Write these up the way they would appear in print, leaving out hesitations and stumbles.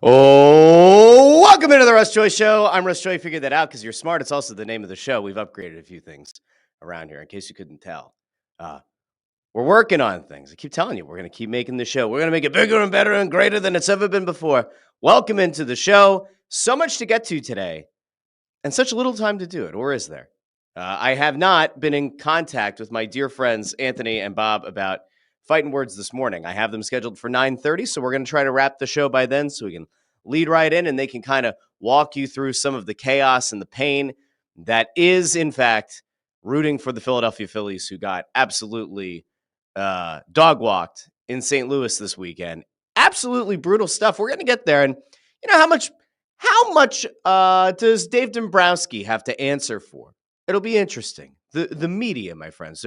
Oh, welcome into the Russ Joy Show. I'm Russ Joy. Figured that out because you're smart. It's also the name of the show. We've upgraded a few things around here in case you couldn't tell. We're working on things. I keep telling you, we're going to keep making the show. We're going to make it bigger and better and greater than it's ever been before. Welcome into the show. So much to get to today and such little time to do it. Or is there? I have not been in contact with my dear friends Anthony and Bob about Phightin Words this morning. I have them scheduled for 9:30, so we're going to try to wrap the show by then so we can lead right in and they can kind of walk you through some of the chaos and the pain that is, in fact, rooting for the Philadelphia Phillies, who got absolutely dog-walked in St. Louis this weekend. Absolutely brutal stuff. We're going to get there. And you know, how much does Dave Dombrowski have to answer for? It'll be interesting. The media, my friends,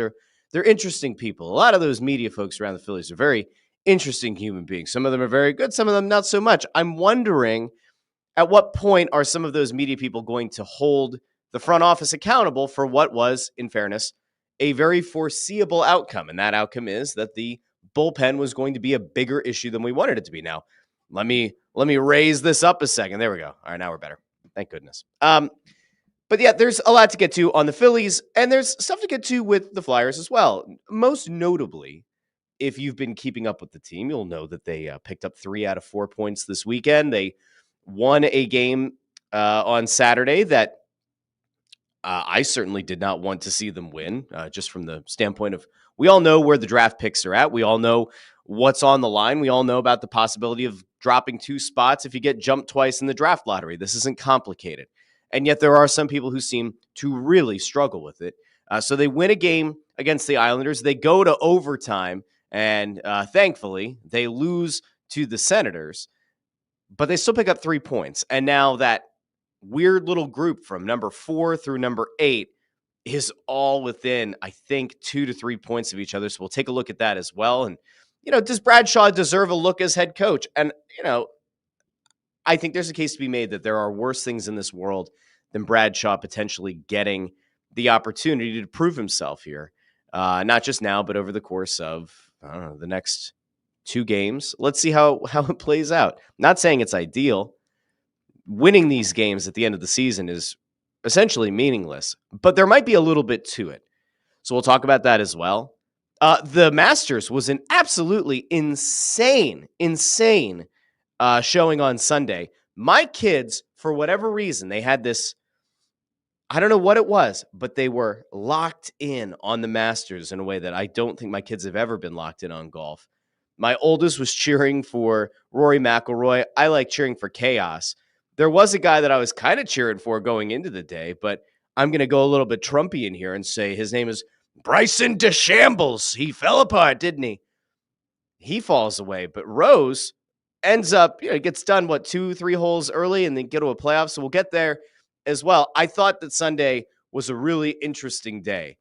they're interesting people. A lot of those media folks around the Phillies are very interesting human beings. Some of them are very good, some of them not so much. I'm wondering at what point are some of those media people going to hold the front office accountable for what was, in fairness, a very foreseeable outcome. And that outcome is that the bullpen was going to be a bigger issue than we wanted it to be. Now, let me raise this up a second. There we go. All right, now we're better. Thank goodness. But yeah, there's a lot to get to on the Phillies, and there's stuff to get to with the Flyers as well. Most notably, if you've been keeping up with the team, you'll know that they picked up 3 out of 4 points this weekend. They won a game on Saturday that I certainly did not want to see them win, just from the standpoint of we all know where the draft picks are at. We all know what's on the line. We all know about the possibility of dropping 2 spots if you get jumped twice in the draft lottery. This isn't complicated. And yet there are some people who seem to really struggle with it. So they win a game against the Islanders. They go to overtime, and thankfully they lose to the Senators, but they still pick up 3 points. And now that weird little group from number 4 through number 8 is all within, I think, 2 to 3 points of each other. So we'll take a look at that as well. And, you know, does Bradshaw deserve a look as head coach? And, you know, I think there's a case to be made that there are worse things in this world than Bradshaw potentially getting the opportunity to prove himself here. Not just now, but over the course of, I don't know, the next 2 games. Let's see how it plays out. Not saying it's ideal. Winning these games at the end of the season is essentially meaningless, but there might be a little bit to it. So we'll talk about that as well. The Masters was an absolutely insane showing on Sunday. My kids, for whatever reason, they had this, I don't know what it was, but they were locked in on the Masters in a way that I don't think my kids have ever been locked in on golf. My oldest was cheering for Rory McIlroy. I like cheering for chaos. There was a guy that I was kind of cheering for going into the day, but I'm going to go a little bit Trumpy in here and say his name is Bryson DeChambeau. He fell apart, didn't he? He falls away, but Rose ends up, gets done, 2-3 holes early and then get to a playoff. So we'll get there as well. I thought that Sunday was a really interesting day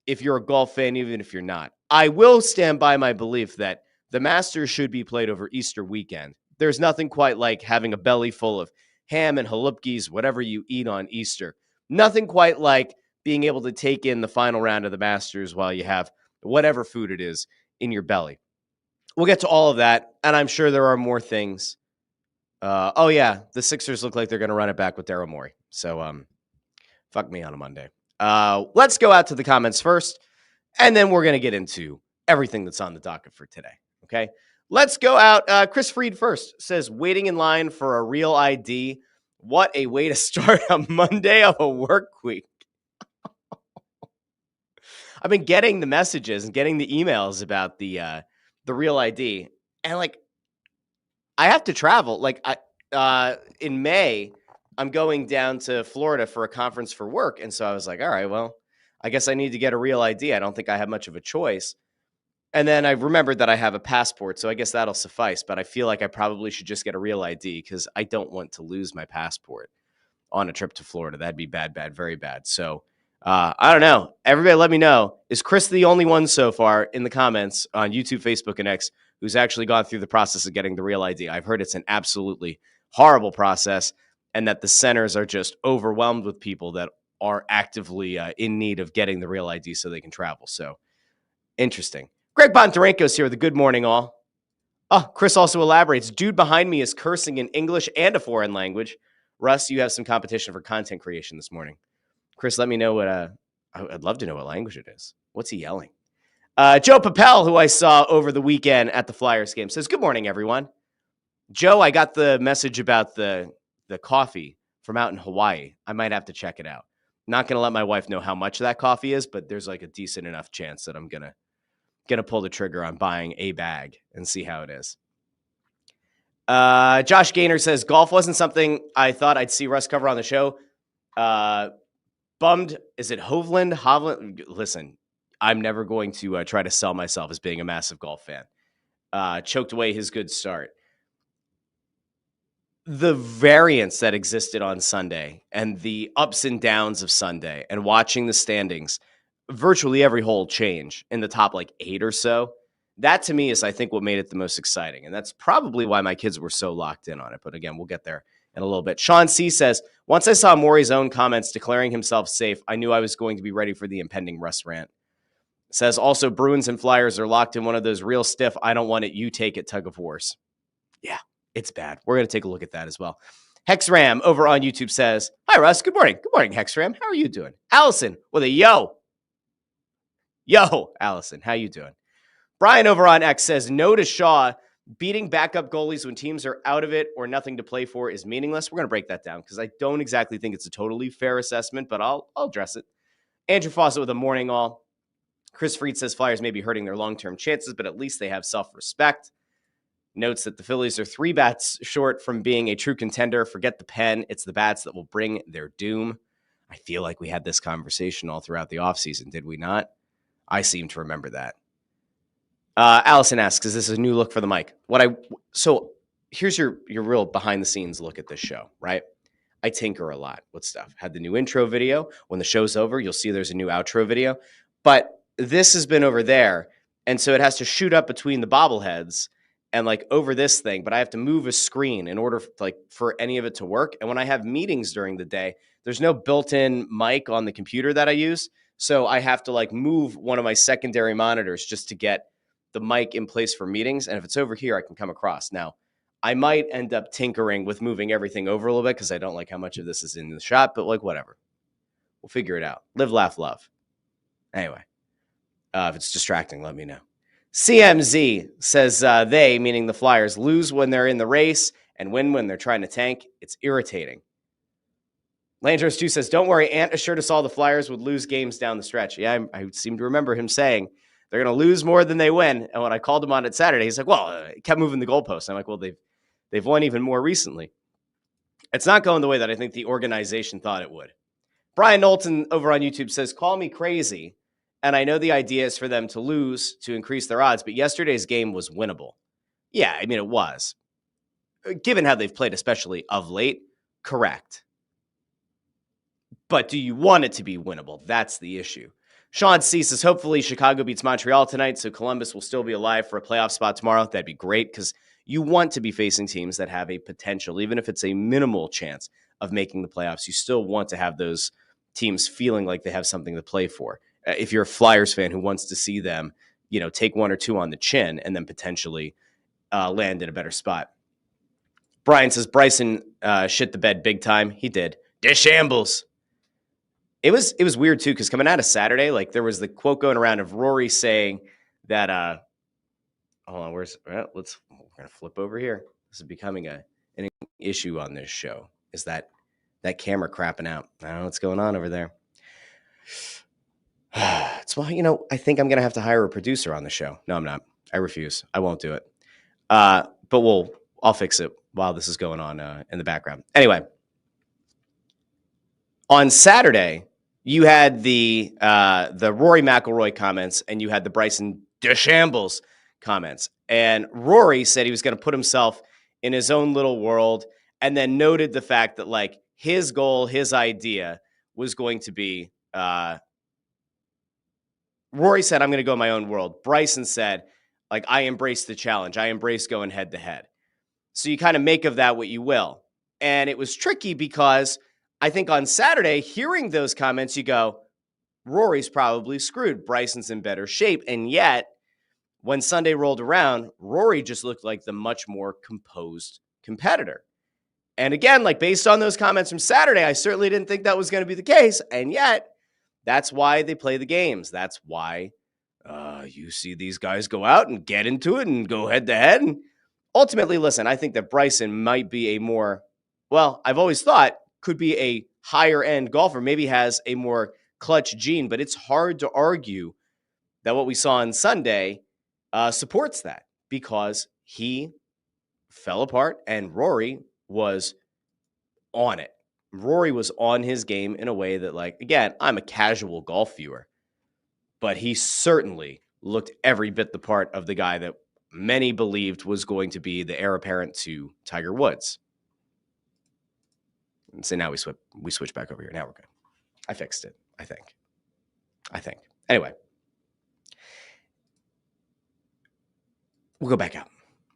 if you're a golf fan, even if you're not. I will stand by my belief that the Masters should be played over Easter weekend. There's nothing quite like having a belly full of ham and halupkis, whatever you eat on Easter. Nothing quite like being able to take in the final round of the Masters while you have whatever food it is in your belly. We'll get to all of that, and I'm sure there are more things. The Sixers look like they're going to run it back with Daryl Morey. So, fuck me on a Monday. Let's go out to the comments first, and then we're going to get into everything that's on the docket for today, okay? Let's go out. Chris Freed first says, waiting in line for a real ID. What a way to start a Monday of a work week. I've been getting the messages and getting the emails about the real ID. And I have to travel. In May, I'm going down to Florida for a conference for work. And so I was like, all right, well, I guess I need to get a real ID. I don't think I have much of a choice. And then I remembered that I have a passport, so I guess that'll suffice. But I feel like I probably should just get a real ID because I don't want to lose my passport on a trip to Florida. That'd be bad, very bad. So I don't know. Everybody let me know. Is Chris the only one so far in the comments on YouTube, Facebook, and X who's actually gone through the process of getting the real ID? I've heard it's an absolutely horrible process and that the centers are just overwhelmed with people that are actively in need of getting the real ID so they can travel. So interesting. Greg Bondarenko's here with a good morning, all. Oh, Chris also elaborates. Dude behind me is cursing in English and a foreign language. Russ, you have some competition for content creation this morning. Chris, let me know what. I'd love to know what language it is. What's he yelling? Joe Papel, who I saw over the weekend at the Flyers game, says, "Good morning, everyone." Joe, I got the message about the coffee from out in Hawaii. I might have to check it out. Not going to let my wife know how much that coffee is, but there's like a decent enough chance that I'm gonna pull the trigger on buying a bag and see how it is. Josh Gaynor says, golf wasn't something I thought I'd see Russ cover on the show. Bummed. Is it Hovland? Listen, I'm never going to try to sell myself as being a massive golf fan. Choked away his good start. The variance that existed on Sunday and the ups and downs of Sunday and watching the standings, virtually every hole change in the top like 8 or so. That to me is, I think, what made it the most exciting. And that's probably why my kids were so locked in on it. But again, we'll get there in a little bit. Sean C. says, once I saw Morey's own comments declaring himself safe, I knew I was going to be ready for the impending Russ rant. Says also, Bruins and Flyers are locked in one of those real stiff, I don't want it, you take it tug of wars. Yeah, it's bad. We're going to take a look at that as well. Hexram over on YouTube says, hi, Russ. Good morning. Good morning, Hexram. How are you doing? Allison with a yo. Yo, Allison. How you doing? Brian over on X says, no to Shaw. Beating backup goalies when teams are out of it or nothing to play for is meaningless. We're going to break that down because I don't exactly think it's a totally fair assessment, but I'll address it. Andrew Fawcett with a morning all. Chris Fried says Flyers may be hurting their long-term chances, but at least they have self-respect. Notes that the Phillies are 3 bats short from being a true contender. Forget the pen. It's the bats that will bring their doom. I feel like we had this conversation all throughout the offseason, did we not? I seem to remember that. Allison asks, is this a new look for the mic? So here's your real behind-the-scenes look at this show, right? I tinker a lot with stuff. Had the new intro video. When the show's over, you'll see there's a new outro video. But this has been over there, and so it has to shoot up between the bobbleheads and like over this thing, but I have to move a screen in order for any of it to work. And when I have meetings during the day, there's no built-in mic on the computer that I use. So I have to like move one of my secondary monitors just to get the mic in place for meetings. And if it's over here, I can come across. Now, I might end up tinkering with moving everything over a little bit because I don't like how much of this is in the shot, but like whatever. We'll figure it out. Live, laugh, love. Anyway, if it's distracting, let me know. CMZ says they, meaning the Flyers, lose when they're in the race and win when they're trying to tank. It's irritating. Landros 2 says, don't worry, Ant assured us all the Flyers would lose games down the stretch. Yeah, I seem to remember him saying they're going to lose more than they win. And when I called him on it Saturday, he's like, well, it kept moving the goalposts. I'm like, well, they've won even more recently. It's not going the way that I think the organization thought it would. Brian Knowlton over on YouTube says, call me crazy. And I know the idea is for them to lose to increase their odds, but yesterday's game was winnable. Yeah, I mean, it was. Given how they've played, especially of late, correct. But do you want it to be winnable? That's the issue. Sean C says, hopefully Chicago beats Montreal tonight, so Columbus will still be alive for a playoff spot tomorrow. That'd be great because you want to be facing teams that have a potential, even if it's a minimal chance of making the playoffs. You still want to have those teams feeling like they have something to play for. If you're a Flyers fan who wants to see them, take 1 or 2 on the chin and then potentially land in a better spot. Brian says Bryson shit the bed big time. He did. Deshambles. It was weird too because coming out of Saturday, like there was the quote going around of Rory saying that. Hold on, we're gonna flip over here. This is becoming an issue on this show. Is that camera crapping out? I don't know what's going on over there. It's why, I think I'm going to have to hire a producer on the show. No, I'm not. I refuse. I won't do it. But I'll fix it while this is going on in the background. Anyway, on Saturday, you had the Rory McIlroy comments and you had the Bryson DeChambeau comments. And Rory said he was going to put himself in his own little world and then noted the fact that like his goal, his idea was going to be Rory said, I'm going to go in my own world. Bryson said, like, I embrace the challenge. I embrace going head to head. So you kind of make of that what you will. And it was tricky because I think on Saturday, hearing those comments, you go, Rory's probably screwed. Bryson's in better shape. And yet, when Sunday rolled around, Rory just looked like the much more composed competitor. And again, like based on those comments from Saturday, I certainly didn't think that was going to be the case. And yet, that's why they play the games. That's why you see these guys go out and get into it and go head to head. And ultimately, listen, I think that Bryson might be a more, well, I've always thought could be a higher end golfer, maybe has a more clutch gene, but it's hard to argue that what we saw on Sunday supports that because he fell apart and Rory was on it. Rory was on his game in a way that, like, again, I'm a casual golf viewer, but he certainly looked every bit the part of the guy that many believed was going to be the heir apparent to Tiger Woods. And so now we switch back over here. Now we're good. I fixed it, I think. Anyway, we'll go back out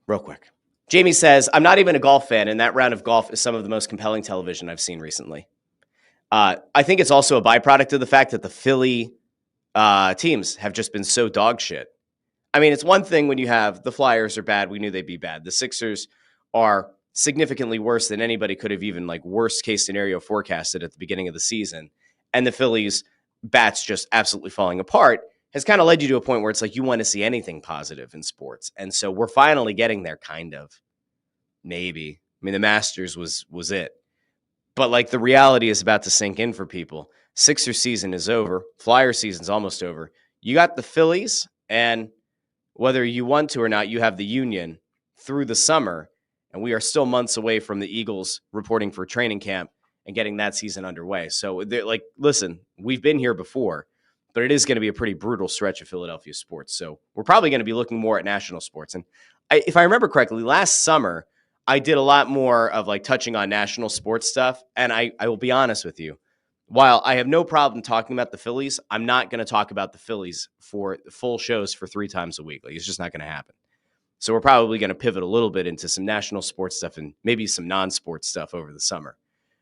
real quick. Jamie says, I'm not even a golf fan, and that round of golf is some of the most compelling television I've seen recently. I think it's also a byproduct of the fact that the Philly teams have just been so dog shit. I mean, it's one thing when you have the Flyers are bad. We knew they'd be bad. The Sixers are significantly worse than anybody could have even, like, worst case scenario forecasted at the beginning of the season. And the Phillies bats just absolutely falling apart has kind of led you to a point where it's like you want to see anything positive in sports. And so we're finally getting there, kind of. Maybe. I mean, the Masters was it. But, like, the reality is about to sink in for people. Sixer season is over. Flyer season's almost over. You got the Phillies, and whether you want to or not, you have the Union through the summer, and we are still months away from the Eagles reporting for training camp and getting that season underway. So, like, listen, we've been here before, but it is going to be a pretty brutal stretch of Philadelphia sports. So we're probably going to be looking more at national sports. And if I remember correctly, last summer, I did a lot more of, like, touching on national sports stuff. And I will be honest with you, while I have no problem talking about the Phillies, I'm not going to talk about the Phillies for full shows for 3 times a week. Like, it's just not going to happen. So we're probably going to pivot a little bit into some national sports stuff and maybe some non-sports stuff over the summer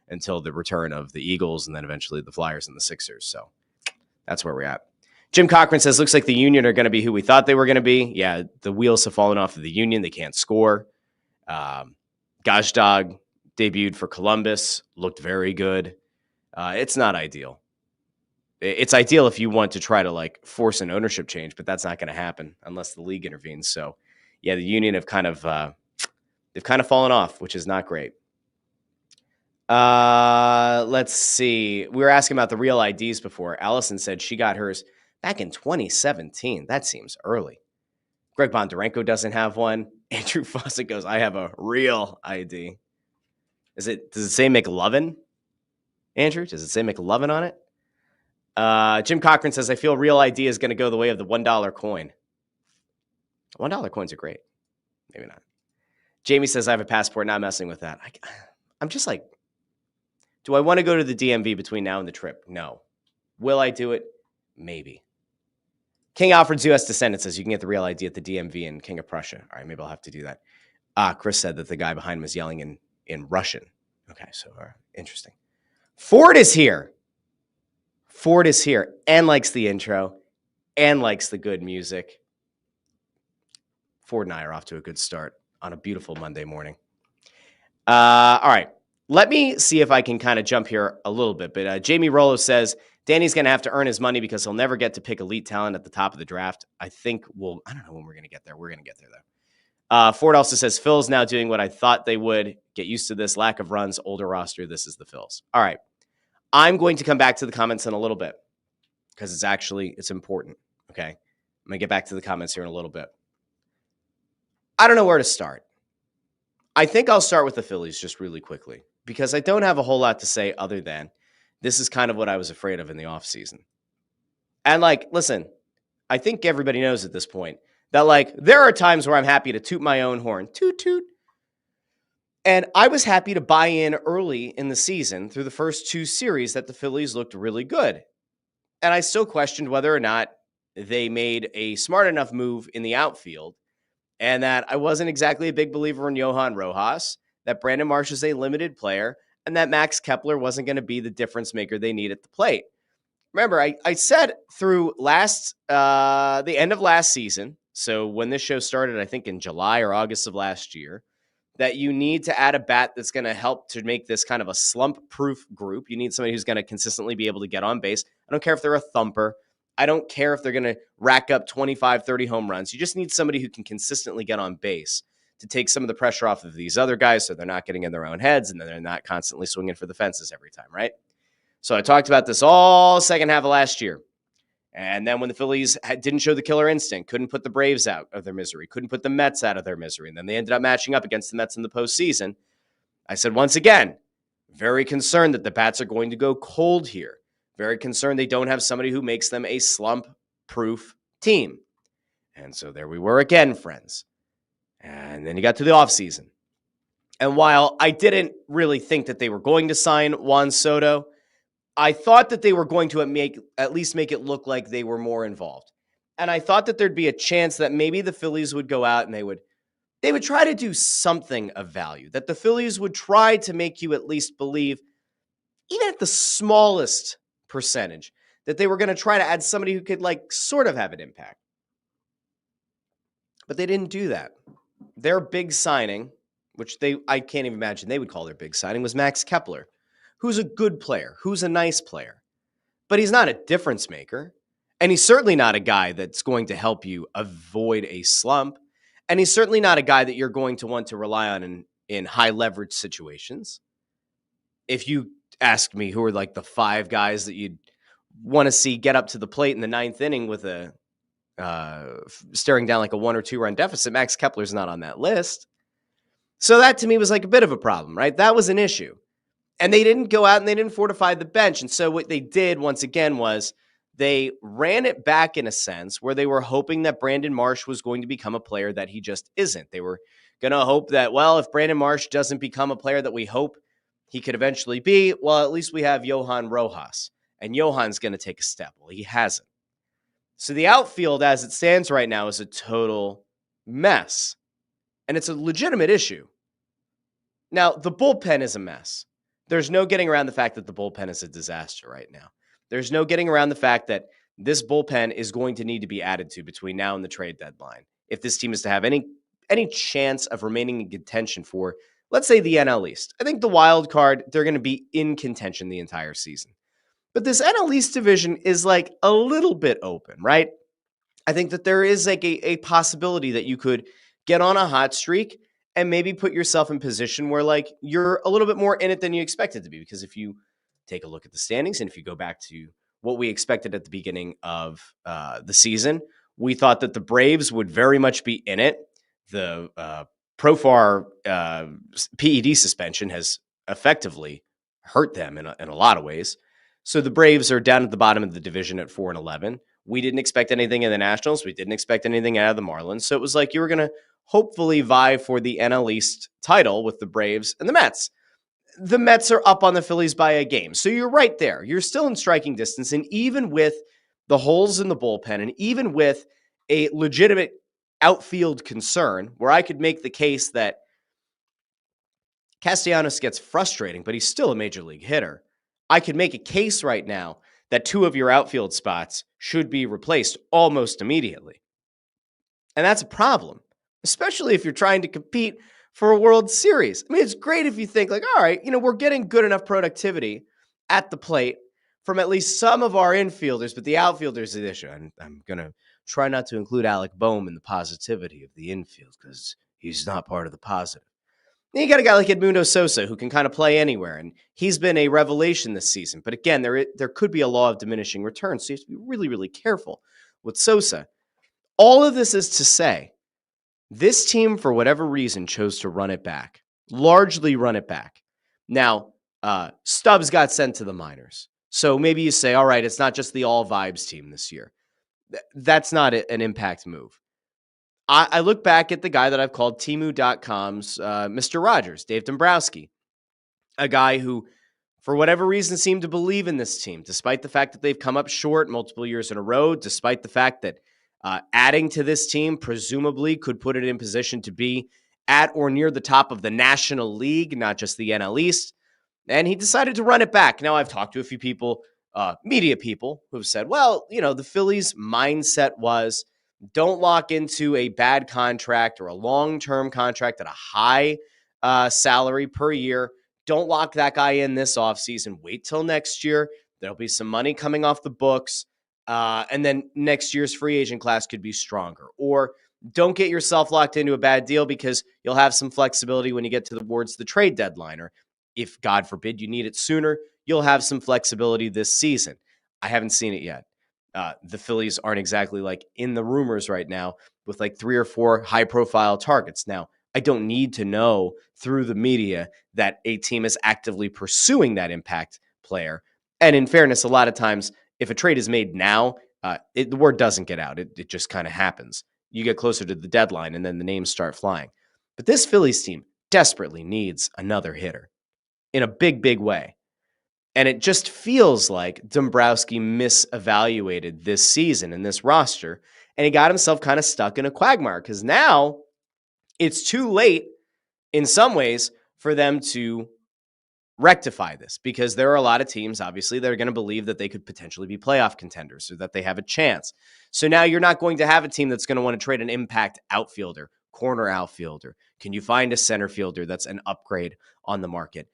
until the return of the Eagles and then eventually the Flyers and the Sixers. So that's where we're at. Jim Cochran says, looks like the Union are going to be who we thought they were going to be. Yeah, the wheels have fallen off of the Union. They can't score. Gazdag debuted for Columbus, looked very good. It's not ideal. It's ideal if you want to try to, like, force an ownership change, but that's not going to happen unless the league intervenes. So, yeah, the Union have kind of fallen off, which is not great. Let's see. We were asking about the real IDs before. Allison said she got hers back in 2017. That seems early. Greg Bondarenko doesn't have one. Andrew Fawcett goes, I have a real ID. Does it say McLovin? Andrew, does it say McLovin on it? Jim Cochran says, I feel real ID is going to go the way of the $1 coin. $1 coins are great. Maybe not. Jamie says, I have a passport, not messing with that. I'm just like, do I want to go to the DMV between now and the trip? No. Will I do it? Maybe. King Alfred's U.S. descendant says you can get the real ID at the DMV in King of Prussia. All right, maybe I'll have to do that. Chris said that the guy behind him was yelling in Russian. Okay, so interesting. Ford is here. Ford is here and likes the intro and likes the good music. Ford and I are off to a good start on a beautiful Monday morning. All right. Let me see if I can kind of jump here a little bit. But Jamie Rollo says, Danny's going to have to earn his money because he'll never get to pick elite talent at the top of the draft. I don't know when we're going to get there. We're going to get there, though. Ford also says, Phil's now doing what I thought they would. Get used to this. Lack of runs, older roster. This is the Phils. All right. I'm going to come back to the comments in a little bit because it's important. Okay. I'm going to get back to the comments here in a little bit. I don't know where to start. I think I'll start with the Phillies just really quickly because I don't have a whole lot to say other than this is kind of what I was afraid of in the offseason. And, like, listen, I think everybody knows at this point that, like, there are times where I'm happy to toot my own horn. Toot, toot. And I was happy to buy in early in the season through the first 2 series that the Phillies looked really good. And I still questioned whether or not they made a smart enough move in the outfield and that I wasn't exactly a big believer in Johan Rojas, that Brandon Marsh is a limited player, and that Max Kepler wasn't going to be the difference maker they need at the plate. Remember, I said through the end of last season So when this show started, I think in July or August of last year, that you need to add a bat that's going to help to make this kind of a slump-proof group. You need somebody who's going to consistently be able to get on base. I don't care if they're a thumper. I don't care if they're going to rack up 25, 30 home runs. You just need somebody who can consistently get on base to take some of the pressure off of these other guys so they're not getting in their own heads and then they're not constantly swinging for the fences every time, right? So I talked about this all second half of last year. And then when the Phillies didn't show the killer instinct, couldn't put the Braves out of their misery, couldn't put the Mets out of their misery, and then they ended up matching up against the Mets in the postseason, I said, once again, very concerned that the bats are going to go cold here. Very concerned they don't have somebody who makes them a slump-proof team. And so there we were again, friends. And then you got to the offseason. And while I didn't really think that they were going to sign Juan Soto, I thought that they were going to at least make it look like they were more involved. And I thought that there'd be a chance that maybe the Phillies would go out and they would try to do something of value, that the Phillies would try to make you at least believe, even at the smallest percentage, that they were going to try to add somebody who could sort of have an impact. But they didn't do that. Their big signing, which I can't even imagine they would call their big signing, was Max Kepler, who's a good player, who's a nice player, but he's not a difference maker. And he's certainly not a guy that's going to help you avoid a slump. And he's certainly not a guy that you're going to want to rely on in high leverage situations. If you asked me who are the 5 guys that you'd want to see get up to the plate in the 9th inning with staring down a 1 or 2 run deficit, Max Kepler's not on that list. So that to me was a bit of a problem, right? That was an issue. And they didn't go out and they didn't fortify the bench. And so what they did once again was they ran it back in a sense where they were hoping that Brandon Marsh was going to become a player that he just isn't. They were going to hope that, well, if Brandon Marsh doesn't become a player that we hope he could eventually be, well, at least we have Johan Rojas. And Johan's going to take a step. Well, he hasn't. So the outfield as it stands right now is a total mess. And it's a legitimate issue. Now, the bullpen is a mess. There's no getting around the fact that the bullpen is a disaster right now. There's no getting around the fact that this bullpen is going to need to be added to between now and the trade deadline if this team is to have any chance of remaining in contention for, let's say, the NL East. I think the wild card, they're going to be in contention the entire season. But this NL East division is a little bit open, right? I think that there is a possibility that you could get on a hot streak and maybe put yourself in position where you're a little bit more in it than you expected to be. Because if you take a look at the standings and if you go back to what we expected at the beginning of the season, we thought that the Braves would very much be in it. The Profar PED suspension has effectively hurt them in a lot of ways. So the Braves are down at the bottom of the division at 4-11. We didn't expect anything in the Nationals. We didn't expect anything out of the Marlins. So it was you were going to hopefully vie for the NL East title with the Braves and the Mets. The Mets are up on the Phillies by a game. So you're right there. You're still in striking distance. And even with the holes in the bullpen and even with a legitimate outfield concern where I could make the case that Castellanos gets frustrating, but he's still a major league hitter. I could make a case right now that 2 of your outfield spots should be replaced almost immediately. And that's a problem, especially if you're trying to compete for a World Series. I mean, it's great if you think all right, we're getting good enough productivity at the plate from at least some of our infielders, but the outfielders are the issue. And I'm going to try not to include Alec Boehm in the positivity of the infield because he's not part of the positive. Then you got a guy like Edmundo Sosa who can kind of play anywhere, and he's been a revelation this season. But again, there could be a law of diminishing returns, so you have to be really, really careful with Sosa. All of this is to say, this team, for whatever reason, chose to run it back, largely run it back. Now, Stubbs got sent to the minors. So maybe you say, all right, it's not just the all vibes team this year. That's not an impact move. I look back at the guy that I've called Temu.com's Mr. Rogers, Dave Dombrowski, a guy who, for whatever reason, seemed to believe in this team, despite the fact that they've come up short multiple years in a row, despite the fact that adding to this team presumably could put it in position to be at or near the top of the National League, not just the NL East. And he decided to run it back. Now, I've talked to a few people, media people, who've said, well, the Phillies' mindset was Don't lock into a bad contract or a long-term contract at a high salary per year. Don't lock that guy in this offseason. Wait till next year. There'll be some money coming off the books. And then next year's free agent class could be stronger. Or don't get yourself locked into a bad deal because you'll have some flexibility when you get towards the trade deadline. Or if, God forbid, you need it sooner, you'll have some flexibility this season. I haven't seen it yet. The Phillies aren't exactly like in the rumors right now with like 3 or 4 high profile targets. Now, I don't need to know through the media that a team is actively pursuing that impact player. And in fairness, a lot of times, if a trade is made now, the word doesn't get out. It just kind of happens. You get closer to the deadline and then the names start flying. But this Phillies team desperately needs another hitter in a big, big way. And it just feels like Dombrowski misevaluated this season and this roster, and he got himself kind of stuck in a quagmire because now it's too late in some ways for them to rectify this because there are a lot of teams, obviously, that are going to believe that they could potentially be playoff contenders or that they have a chance. So now you're not going to have a team that's going to want to trade an impact outfielder, corner outfielder. Can you find a center fielder that's an upgrade on the market?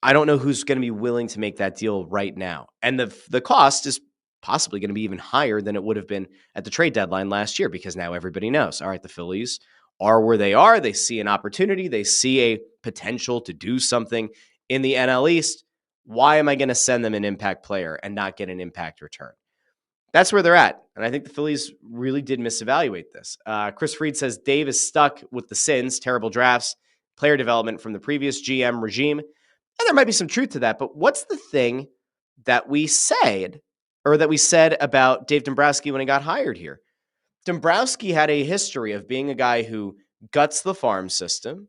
I don't know who's going to be willing to make that deal right now. And the cost is possibly going to be even higher than it would have been at the trade deadline last year because now everybody knows, all right, the Phillies are where they are. They see an opportunity. They see a potential to do something in the NL East. Why am I going to send them an impact player and not get an impact return? That's where they're at. And I think the Phillies really did misevaluate this. Chris Fried says Dave is stuck with the sins, terrible drafts, player development from the previous GM regime. And there might be some truth to that, but what's the thing that we said about Dave Dombrowski when he got hired here? Dombrowski had a history of being a guy who guts the farm system,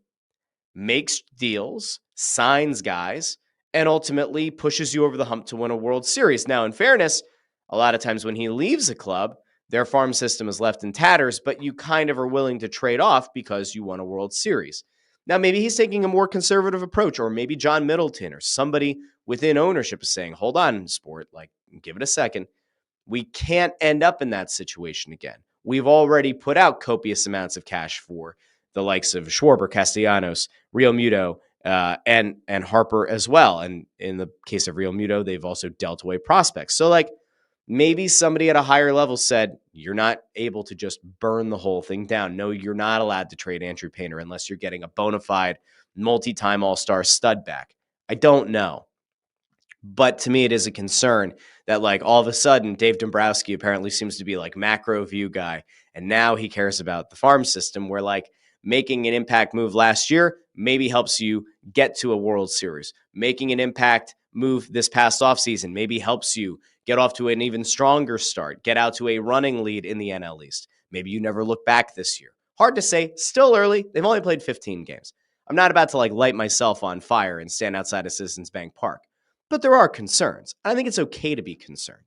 makes deals, signs guys, and ultimately pushes you over the hump to win a World Series. Now, in fairness, a lot of times when he leaves a club, their farm system is left in tatters, but you kind of are willing to trade off because you won a World Series. Now, maybe he's taking a more conservative approach, or maybe John Middleton or somebody within ownership is saying, hold on, sport, like, give it a second. We can't end up in that situation again. We've already put out copious amounts of cash for the likes of Schwarber, Castellanos, Real Muto, and Harper as well. And in the case of Real Muto, they've also dealt away prospects. So, like, maybe somebody at a higher level said, you're not able to just burn the whole thing down. No, you're not allowed to trade Andrew Painter unless you're getting a bona fide multi-time all-star stud back. I don't know. But to me, it is a concern that, like, all of a sudden, Dave Dombrowski apparently seems to be like macro view guy. And now he cares about the farm system where, like, making an impact move last year maybe helps you get to a World Series. Making an impact move this past offseason maybe helps you get off to an even stronger start, get out to a running lead in the NL East. Maybe you never look back this year. Hard to say, still early. They've only played 15 games. I'm not about to like light myself on fire and stand outside of Citizens Bank Park, but there are concerns. I think it's okay to be concerned.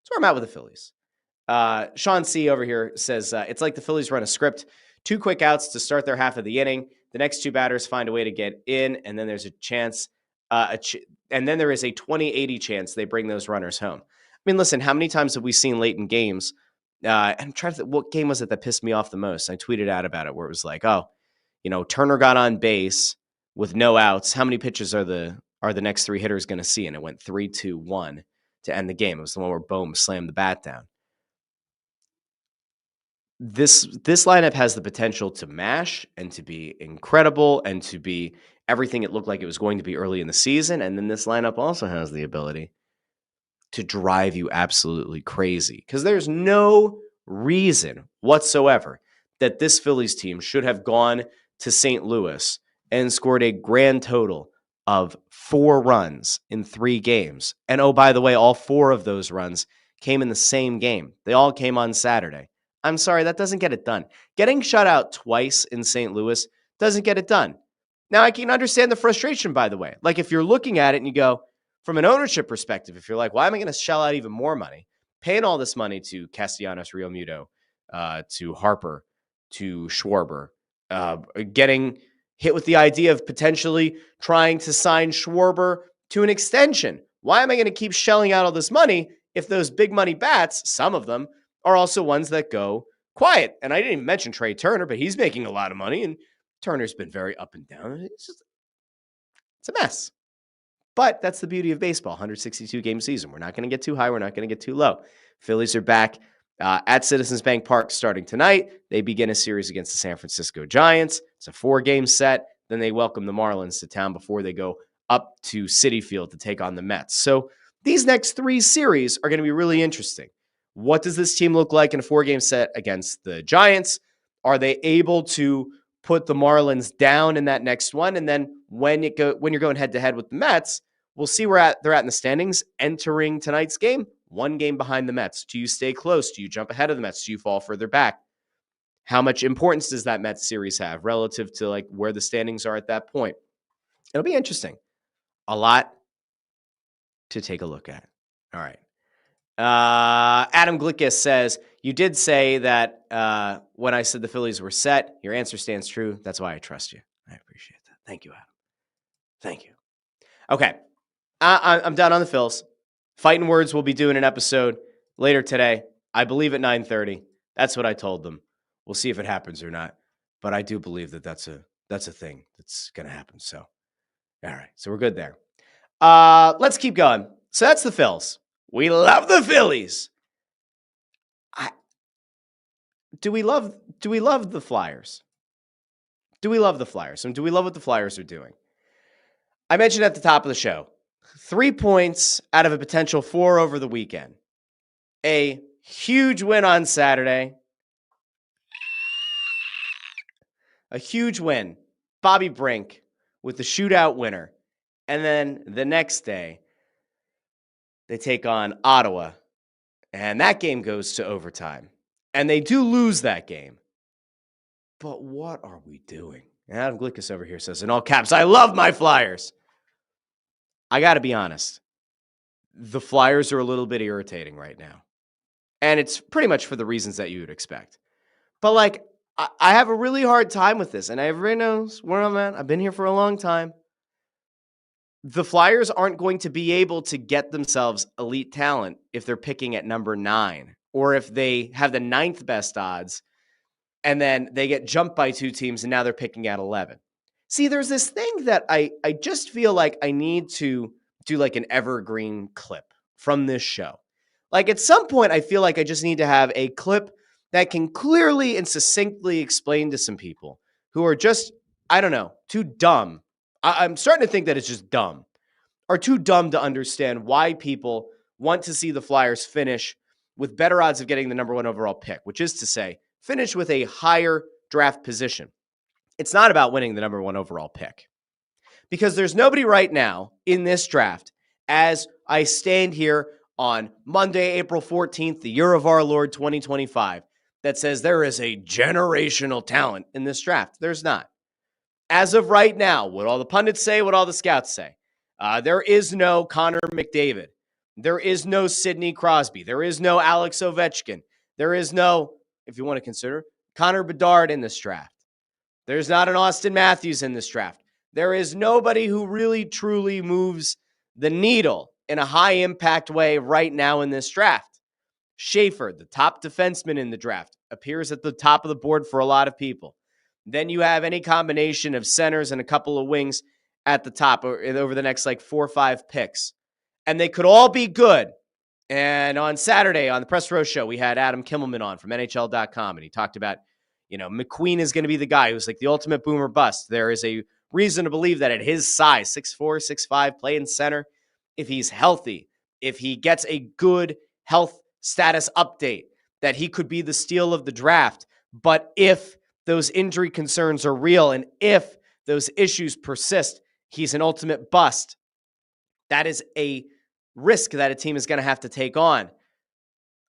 That's where I'm at with the Phillies. Sean C. over here says, it's like the Phillies run a script, 2 quick outs to start their half of the inning. The next 2 batters find a way to get in, and then there's a chance, and then there is a 20-80 chance they bring those runners home. I mean, listen, how many times have we seen late in games? I'm trying to think, what game was it that pissed me off the most? I tweeted out about it where it was like, oh, Turner got on base with no outs. How many pitches are the next 3 hitters going to see? And it went 3-2-1 to end the game. It was the one where Bohm slammed the bat down. This lineup has the potential to mash and to be incredible and to be everything it looked like it was going to be early in the season. And then this lineup also has the ability to drive you absolutely crazy because there's no reason whatsoever that this Phillies team should have gone to St. Louis and scored a grand total of 4 runs in 3 games. And oh, by the way, all 4 of those runs came in the same game. They all came on Saturday. I'm sorry, that doesn't get it done. Getting shut out twice in St. Louis doesn't get it done. Now, I can understand the frustration, by the way. Like, if you're looking at it and you go, from an ownership perspective, if you're like, why am I going to shell out even more money? Paying all this money to Castellanos, Real Muto, to Harper, to Schwarber, getting hit with the idea of potentially trying to sign Schwarber to an extension. Why am I going to keep shelling out all this money if those big money bats, some of them, are also ones that go quiet. And I didn't even mention Trey Turner, but he's making a lot of money, and Turner's been very up and down. It's a mess. But that's the beauty of baseball, 162-game season. We're not going to get too high. We're not going to get too low. Phillies are back at Citizens Bank Park starting tonight. They begin a series against the San Francisco Giants. It's a 4-game set. Then they welcome the Marlins to town before they go up to Citi Field to take on the Mets. So these next 3 series are going to be really interesting. What does this team look like in a 4-game set against the Giants? Are they able to put the Marlins down in that next one? And then when you're going head-to-head with the Mets, we'll see where they're at in the standings entering tonight's game. 1 game behind the Mets. Do you stay close? Do you jump ahead of the Mets? Do you fall further back? How much importance does that Mets series have relative to like where the standings are at that point? It'll be interesting. A lot to take a look at. All right. Adam Glickus says, you did say that when I said the Phillies were set, your answer stands true. That's why I trust you. I appreciate that. Thank you, Adam. Thank you. Okay. I'm done on the Phils. Phightin Words will be doing an episode later today. I believe at 9:30. That's what I told them. We'll see if it happens or not. But I do believe that that's a thing that's going to happen. So, all right. So we're good there. Let's keep going. So that's the Phils. We love the Phillies. Do we love the Flyers? Do we love the Flyers? And do we love what the Flyers are doing? I mentioned at the top of the show, 3 points out of a potential 4 over the weekend. A huge win on Saturday. A huge win. Bobby Brink with the shootout winner. And then the next day, they take on Ottawa. And that game goes to overtime. And they do lose that game. But what are we doing? Adam Glickus over here says, in all caps, I love my Flyers. I got to be honest. The Flyers are a little bit irritating right now. And it's pretty much for the reasons that you would expect. But like, I have a really hard time with this. And everybody knows where I'm at. I've been here for a long time. The Flyers aren't going to be able to get themselves elite talent if they're picking at number 9. Or if they have the 9th best odds and then they get jumped by 2 teams and now they're picking at 11. See, there's this thing that I just feel like I need to do like an evergreen clip from this show. Like at some point, I feel like I just need to have a clip that can clearly and succinctly explain to some people who are just, I don't know, too dumb. I'm starting to think that it's just dumb, are too dumb to understand why people want to see the Flyers finish with better odds of getting the number 1 overall pick, which is to say, finish with a higher draft position. It's not about winning the number 1 overall pick. Because there's nobody right now in this draft, as I stand here on Monday, April 14th, the year of our Lord 2025, that says there is a generational talent in this draft. There's not. As of right now, what all the pundits say, what all the scouts say, there is no Connor McDavid. There is no Sidney Crosby. There is no Alex Ovechkin. There is no, if you want to consider, Connor Bedard in this draft. There's not an Austin Matthews in this draft. There is nobody who really, truly moves the needle in a high-impact way right now in this draft. Schaefer, the top defenseman in the draft, appears at the top of the board for a lot of people. Then you have any combination of centers and a couple of wings at the top over the next like 4 or 5 picks. And they could all be good. And on Saturday on the Press Row Show, we had Adam Kimmelman on from NHL.com, and he talked about, McQueen is going to be the guy who's like the ultimate boomer bust. There is a reason to believe that at his size, 6'4", 6'5", playing center, if he's healthy, if he gets a good health status update, that he could be the steal of the draft. But if those injury concerns are real and if those issues persist, he's an ultimate bust. That is a risk that a team is going to have to take on.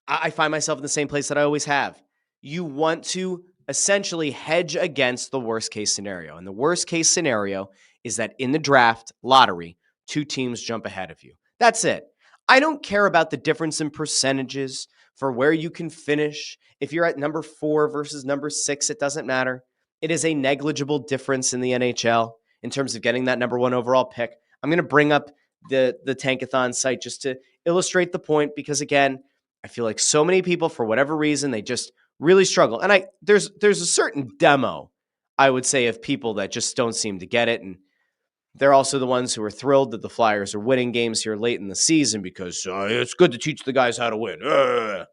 I find myself in the same place that I always have. You want to essentially hedge against the worst case scenario. And the worst case scenario is that in the draft lottery, 2 teams jump ahead of you. That's it. I don't care about the difference in percentages for where you can finish. If you're at number 4 versus number 6, it doesn't matter. It is a negligible difference in the NHL in terms of getting that number 1 overall pick. I'm going to bring up the Tankathon site just to illustrate the point because, again, I feel like so many people, for whatever reason, they just really struggle. And there's a certain demo, I would say, of people that just don't seem to get it. And they're also the ones who are thrilled that the Flyers are winning games here late in the season because it's good to teach the guys how to win. Okay.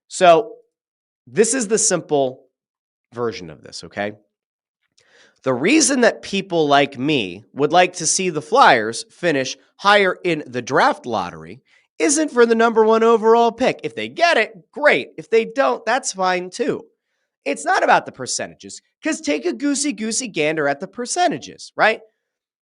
So this is the simple version of this, okay? The reason that people like me would like to see the Flyers finish higher in the draft lottery isn't for the number 1 overall pick. If they get it, great. If they don't, that's fine too. It's not about the percentages, because take a goosey gander at the percentages, right?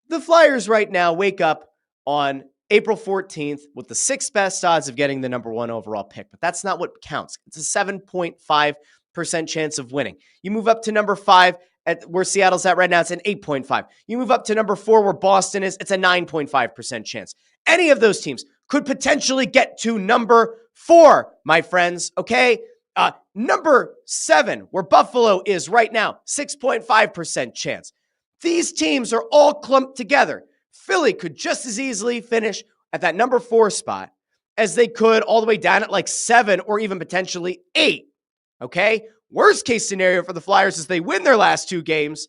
The Flyers right now wake up on April 14th with the 6th best odds of getting the number 1 overall pick, but that's not what counts. It's a 7.5% chance of winning. You move up to number 5 at where Seattle's at right now, it's an 8.5. You move up to number 4 where Boston is, it's a 9.5% chance. Any of those teams could potentially get to number 4, my friends, okay? Number 7, where Buffalo is right now, 6.5% chance. These teams are all clumped together. Philly could just as easily finish at that number 4 spot as they could all the way down at like 7 or even potentially 8, okay? Worst case scenario for the Flyers is they win their last 2 games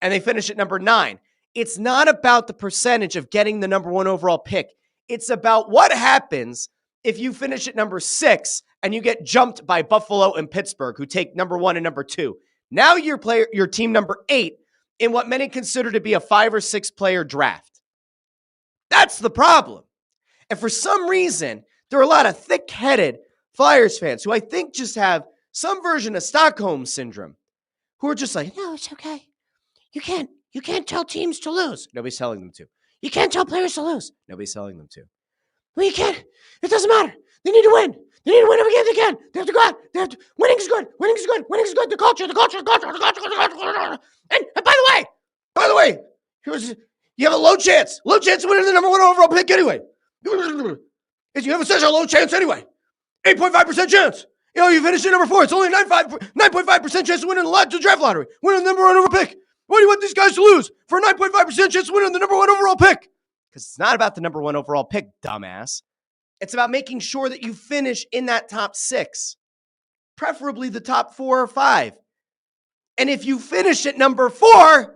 and they finish at number 9. It's not about the percentage of getting the number 1 overall pick. It's about what happens if you finish at number 6 and you get jumped by Buffalo and Pittsburgh, who take number 1 and number 2. Now your team number 8 in what many consider to be a 5 or 6 player draft. That's the problem. And for some reason, there are a lot of thick-headed Flyers fans who I think just have some version of Stockholm syndrome, who are just like, no, it's okay. You can't tell teams to lose. Nobody's telling them to. You can't tell players to lose. Nobody's telling them to. Well, you can't. It doesn't matter. They need to win. They need to win every game they can. They have to go out. Winning is good. Winning is good. Winning is good. The culture. And by the way, you have a low chance of winning the number 1 overall pick anyway. You have such a low chance anyway. 8.5% chance. You finish at number 4. It's only 9.5% chance of winning the draft lottery. Winning the number 1 overall pick. Why do you want these guys to lose for a 9.5% chance of winning the number 1 overall pick? Because it's not about the number 1 overall pick, dumbass. It's about making sure that you finish in that top 6, preferably the top 4 or 5. And if you finish at number 4,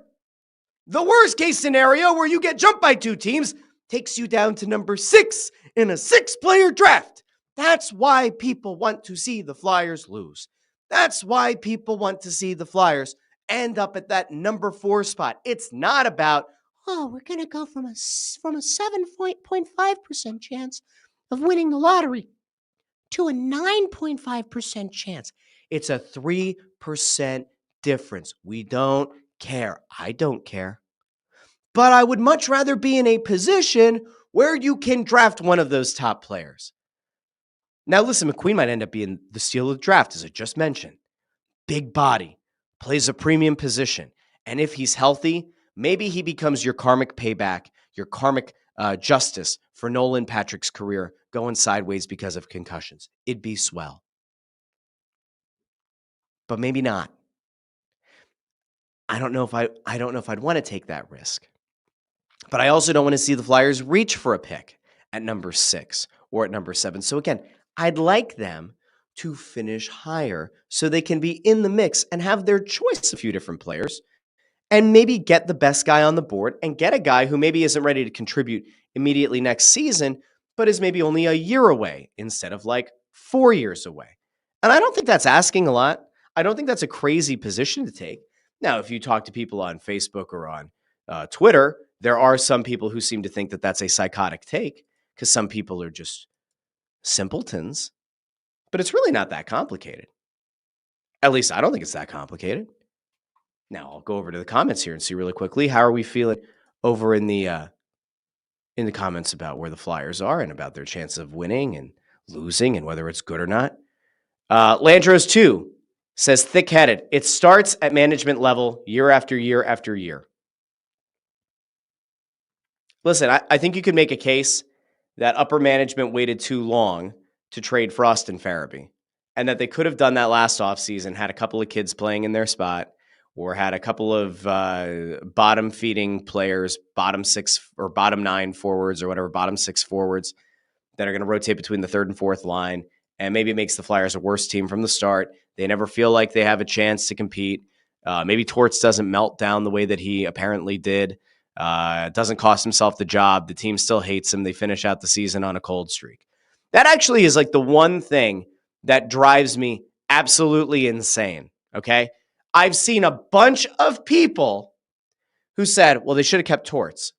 the worst case scenario where you get jumped by 2 teams takes you down to number 6 in a 6-player draft. That's why people want to see the Flyers lose. That's why people want to see the Flyers end up at that number 4 spot. It's not about, we're going to go from a 7.5% chance of winning the lottery to a 9.5% chance. It's a 3% difference. We don't care. I don't care. But I would much rather be in a position where you can draft one of those top players. Now, listen, McQueen might end up being the steal of the draft, as I just mentioned. Big body, plays a premium position. And if he's healthy, maybe he becomes your karmic payback, your karmic justice for Nolan Patrick's career going sideways because of concussions. It'd be swell. But maybe not. I don't know if I'd want to take that risk. But I also don't want to see the Flyers reach for a pick at number 6 or at number 7. So again, I'd like them to finish higher so they can be in the mix and have their choice of a few different players and maybe get the best guy on the board and get a guy who maybe isn't ready to contribute immediately next season, but is maybe only a year away instead of like 4 years away. And I don't think that's asking a lot. I don't think that's a crazy position to take. Now, if you talk to people on Facebook or on Twitter, there are some people who seem to think that that's a psychotic take because some people are just simpletons. But it's really not that complicated. At least I don't think it's that complicated. Now, I'll go over to the comments here and see really quickly. How are we feeling over in the comments about where the Flyers are and about their chance of winning and losing and whether it's good or not? Landros 2 says, thick-headed. It starts at management level year after year after year. Listen, I think you could make a case that upper management waited too long to trade Frost and Farabee, and that they could have done that last offseason, had a couple of kids playing in their spot, or had a couple of bottom-feeding players, bottom 6 or bottom 9 forwards or whatever, bottom 6 forwards that are going to rotate between the third and fourth line. And maybe it makes the Flyers a worse team from the start. They never feel like they have a chance to compete. Maybe Torts doesn't melt down the way that he apparently did. Doesn't cost himself the job. The team still hates him. They finish out the season on a cold streak. That actually is like the one thing that drives me absolutely insane. Okay. I've seen a bunch of people who said, well, they should have kept Torts.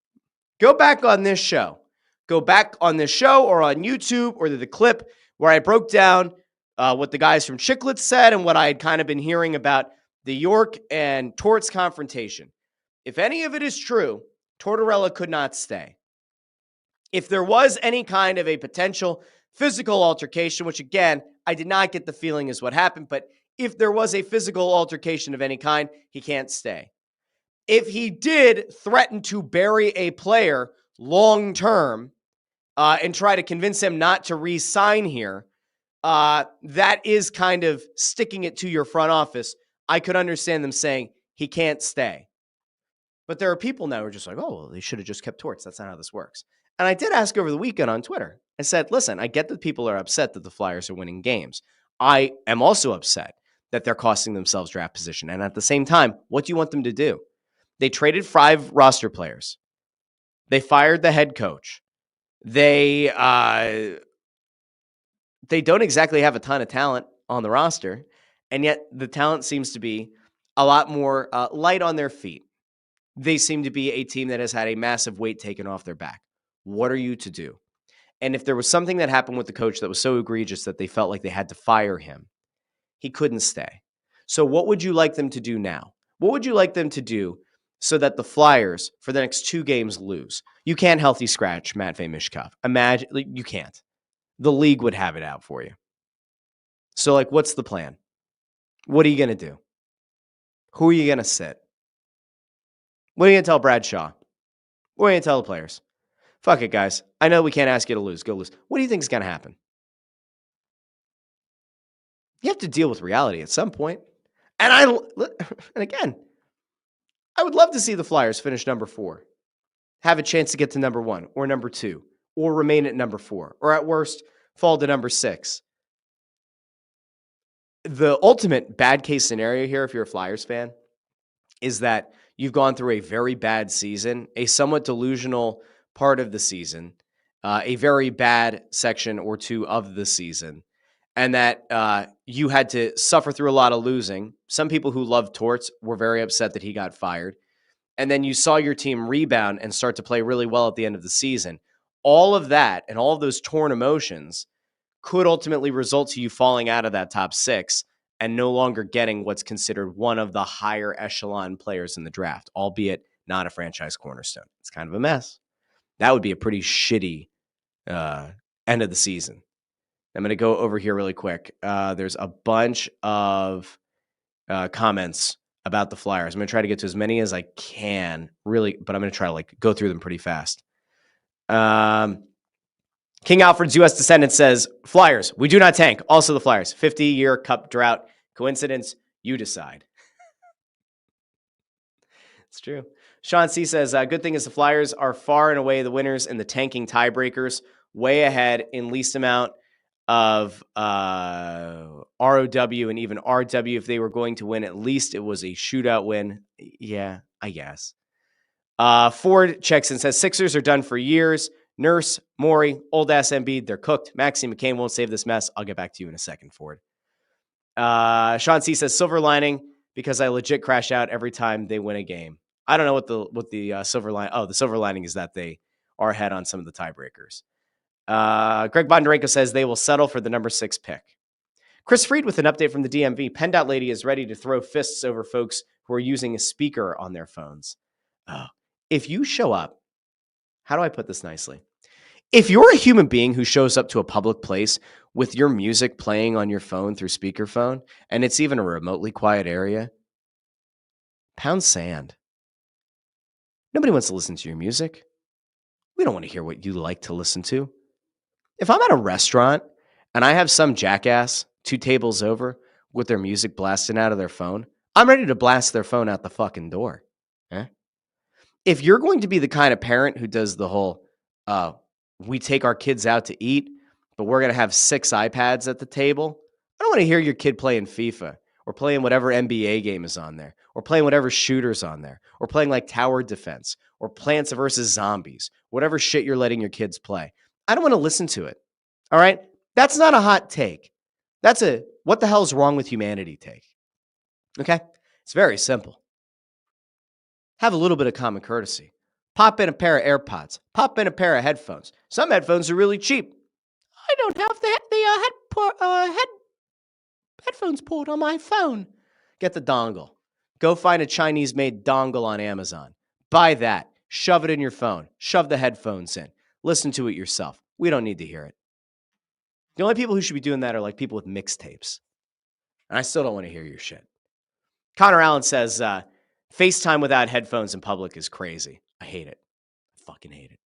Go back on this show. Go back on this show or on YouTube or the clip where I broke down what the guys from Chicklets said and what I had kind of been hearing about the York and Torts confrontation. If any of it is true, Tortorella could not stay. If there was any kind of a potential physical altercation, which again, I did not get the feeling is what happened, but if there was a physical altercation of any kind, he can't stay. If he did threaten to bury a player long-term and try to convince him not to re-sign here, that is kind of sticking it to your front office. I could understand them saying he can't stay. But there are people now who are just like, oh, well, they should have just kept Torts. That's not how this works. And I did ask over the weekend on Twitter. I said, listen, I get that people are upset that the Flyers are winning games. I am also upset that they're costing themselves draft position. And at the same time, what do you want them to do? They traded 5 roster players. They fired the head coach. They don't exactly have a ton of talent on the roster, and yet the talent seems to be a lot more light on their feet. They seem to be a team that has had a massive weight taken off their back. What are you to do? And if there was something that happened with the coach that was so egregious that they felt like they had to fire him, he couldn't stay. So what would you like them to do now? What would you like them to do so that the Flyers, for the next 2 games, lose? You can't healthy scratch Matvei Michkov. Imagine, you can't. The league would have it out for you. So, what's the plan? What are you going to do? Who are you going to sit? What are you going to tell Bradshaw? What are you going to tell the players? Fuck it, guys. I know we can't ask you to lose. Go lose. What do you think is going to happen? You have to deal with reality at some point. And again, I would love to see the Flyers finish number 4, have a chance to get to number 1 or number 2, or remain at number 4, or at worst, fall to number 6. The ultimate bad case scenario here, if you're a Flyers fan, is that you've gone through a very bad season, a somewhat delusional part of the season, a very bad section or 2 of the season, and that you had to suffer through a lot of losing. Some people who love Torts were very upset that he got fired. And then you saw your team rebound and start to play really well at the end of the season. All of that and all of those torn emotions could ultimately result to you falling out of that top 6 and no longer getting what's considered one of the higher echelon players in the draft, albeit not a franchise cornerstone. It's kind of a mess. That would be a pretty shitty end of the season. I'm going to go over here really quick. There's a bunch of comments about the Flyers. I'm going to try to get to as many as I can, really, but I'm going to try to go through them pretty fast. King Alfred's U.S. Descendant says, Flyers, we do not tank. Also the Flyers, 50-year cup drought. Coincidence? You decide. It's true. Sean C. says, good thing is the Flyers are far and away the winners in the tanking tiebreakers, way ahead in least amount of ROW and even RW. If they were going to win, at least it was a shootout win. Yeah, I guess. Ford checks and says, Sixers are done for years. Nurse, Morey, old-ass Embiid, they're cooked. Maxie McCain won't save this mess. I'll get back to you in a second, Ford. Sean C. says, silver lining, because I legit crash out every time they win a game. I don't know what the silver lining... Oh, the silver lining is that they are ahead on some of the tiebreakers. Greg Bondarenko says they will settle for the number 6 pick. Chris Freed with an update from the DMV. PennDOT lady is ready to throw fists over folks who are using a speaker on their phones. If you show up, how do I put this nicely? If you're a human being who shows up to a public place with your music playing on your phone through speakerphone, and it's even a remotely quiet area, pound sand. Nobody wants to listen to your music. We don't want to hear what you like to listen to. If I'm at a restaurant and I have some jackass 2 tables over with their music blasting out of their phone, I'm ready to blast their phone out the fucking door. If you're going to be the kind of parent who does the whole, we take our kids out to eat, but we're going to have 6 iPads at the table. I don't want to hear your kid playing FIFA or playing whatever NBA game is on there or playing whatever shooter's on there or playing like tower defense or Plants versus Zombies, whatever shit you're letting your kids play. I don't want to listen to it. All right? That's not a hot take. That's a what the hell is wrong with humanity take. Okay? It's very simple. Have a little bit of common courtesy. Pop in a pair of AirPods. Pop in a pair of headphones. Some headphones are really cheap. I don't have the headphones port on my phone. Get the dongle. Go find a Chinese-made dongle on Amazon. Buy that. Shove it in your phone. Shove the headphones in. Listen to it yourself. We don't need to hear it. The only people who should be doing that are like people with mixtapes. And I still don't want to hear your shit. Connor Allen says, FaceTime without headphones in public is crazy. I hate it. I fucking hate it.